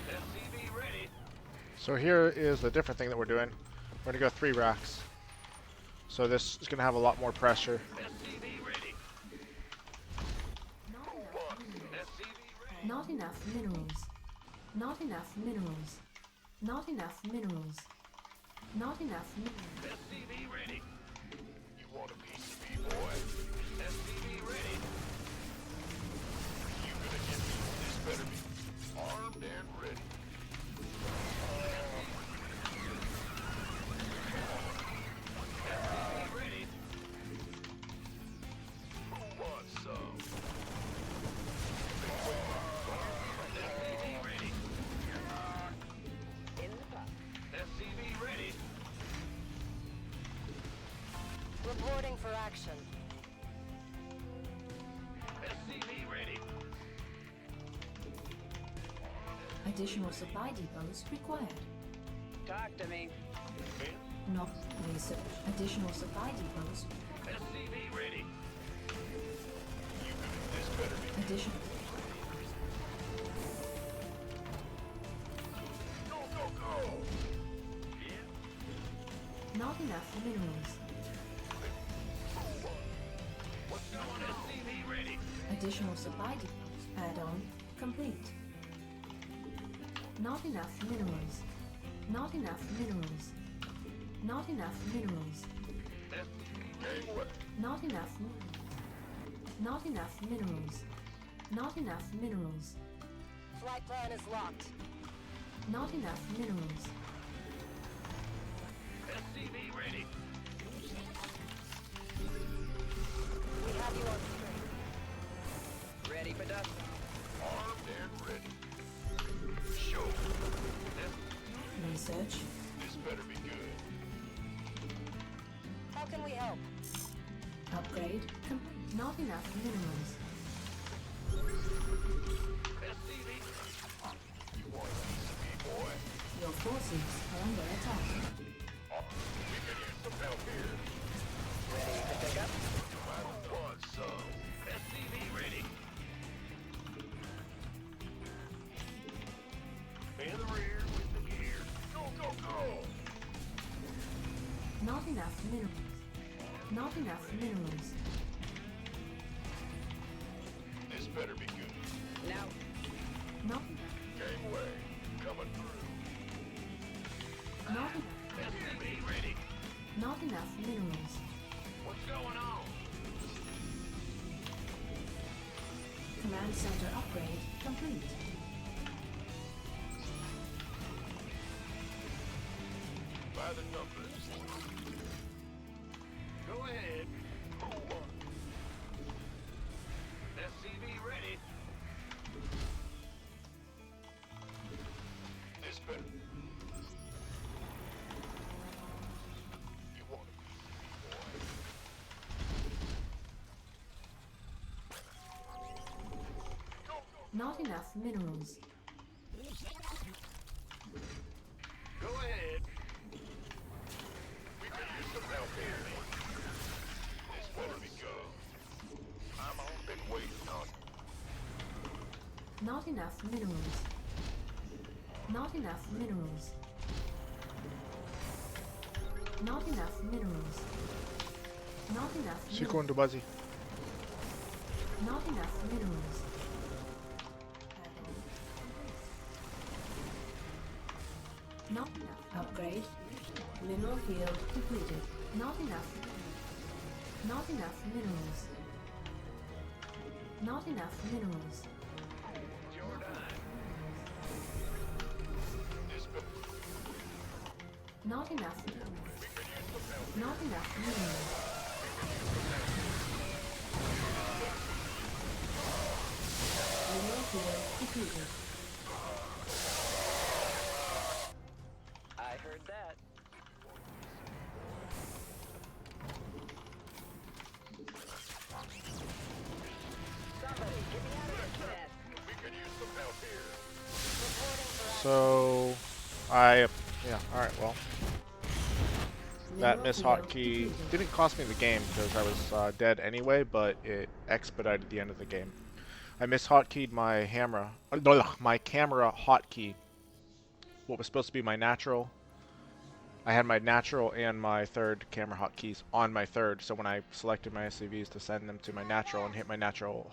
SCV ready. So here is the different thing that we're doing. We're going to go 3 racks. So this is going to have a lot more pressure. SCV ready. Not enough minerals. SCV ready. Not enough minerals. Not enough minerals. Not enough minerals. Not enough minerals. SCV ready. You want a piece of me, boy? SCV ready. You gonna get me? This better be armed and ready. SCV ready. Who wants some? SCV ready. In the puck. SCV ready. Reporting for action. SCV ready. Additional supply depots required. Talk to me. Not research. Additional supply depots. SCV ready. This better be. Additional. Go, go, go! Not enough minerals. What's going on? SCV ready. Additional supply depots. Add-on complete. Not enough minerals. Not enough minerals. Not enough minerals. Gangway. Not enough minerals. Not enough minerals. Not enough minerals. Flight plan is locked. Not enough minerals. SCV ready. We have you on screen. Ready for dust. Armed and ready. Show. Research. This better be good. How can we help? Upgrade complete. Not enough minerals. SCV. You want a piece of me, boy? Your forces are under attack. We can use some help here. Ready to pick up. I don't want some. SCV ready. In the rear with the gear. Go, go, go! Not enough minerals. Not enough minerals. This better be good. Now, Not Gangway, coming through. not SCV ready. not enough minerals. What's going on? Command center upgrade complete. By the numbers. Go ahead. SCV ready. This better. You want it, boy. Not enough minerals. Go ahead. We can use some help here. This better be good. I'm on. Been waiting on. Not enough minerals. Not enough minerals. Not enough minerals. Not enough minerals. Секунду, Бази. Not enough minerals. Not enough upgrade. Mineral field completed. Not enough. Not enough minerals. Not enough minerals. This better. Not enough. Not enough minerals. Mineral field completed. I heard that. Somebody, get me out of this mess. We can use some help here. Reporting for So, yeah, alright, well. That Mineral miss field hotkey completed. didn't cost me the game because I was dead anyway, but it expedited the end of the game. I miss hotkeyed my my camera hotkey. What was supposed to be my natural. I had my natural and my third camera hotkeys on my third, so when I selected my SCVs to send them to my natural and hit my natural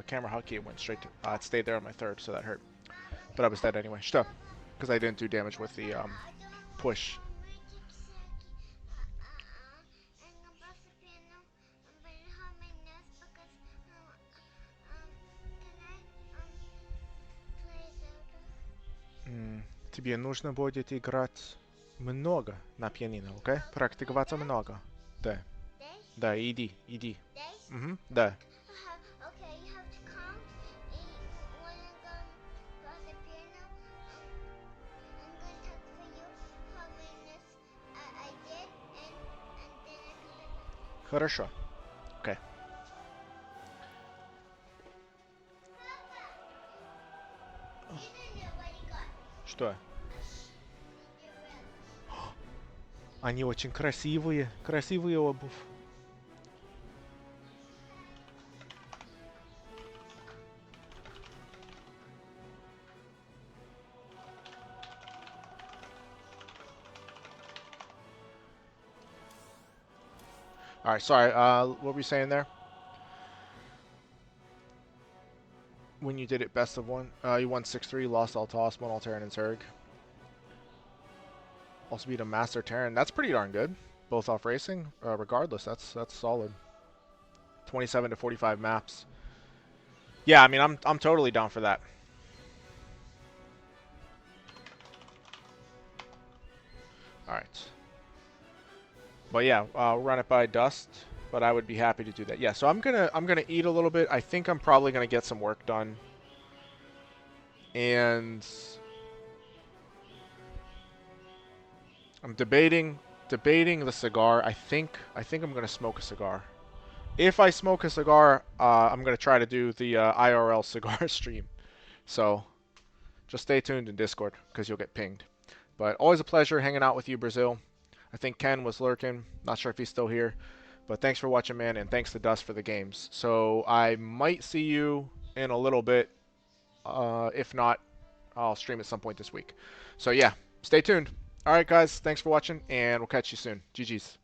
camera hotkey, it went straight to, it stayed there on my third, so that hurt. But I was dead anyway, still, because I didn't do damage with the push. Тебе нужно будет играть много на пианино, окей? Практиковаться много. Да. Да, иди. Угу, да. Okay, you have to count. And when I'm going to play the piano, I'm going to talk for you how many notes I did, and then I can play back. Хорошо. Окей. Even nobody got Что? it. Они очень красивые. Красивые обувь. Alright, sorry, what were you saying there? When you did it best of one, you won 6-3, lost all toss, won all Terran and Zerg. Also beat a Master Terran. That's pretty darn good. Both off racing. Regardless, that's solid. 27 to 45 maps. Yeah, I mean, I'm totally down for that. All right. But yeah, run it by Dust. But I would be happy to do that. Yeah, so I'm gonna eat a little bit. I think I'm probably gonna get some work done. And I'm debating the cigar. I think I'm gonna smoke a cigar. If I smoke a cigar, I'm gonna try to do the IRL cigar stream. So just stay tuned in Discord because you'll get pinged. But always a pleasure hanging out with you, Brazil. I think Ken was lurking. Not sure if he's still here. But thanks for watching, man, and thanks to Dust for the games. So I might see you in a little bit. If not, I'll stream at some point this week. So yeah, stay tuned. All right, guys, thanks for watching, and we'll catch you soon. GG's.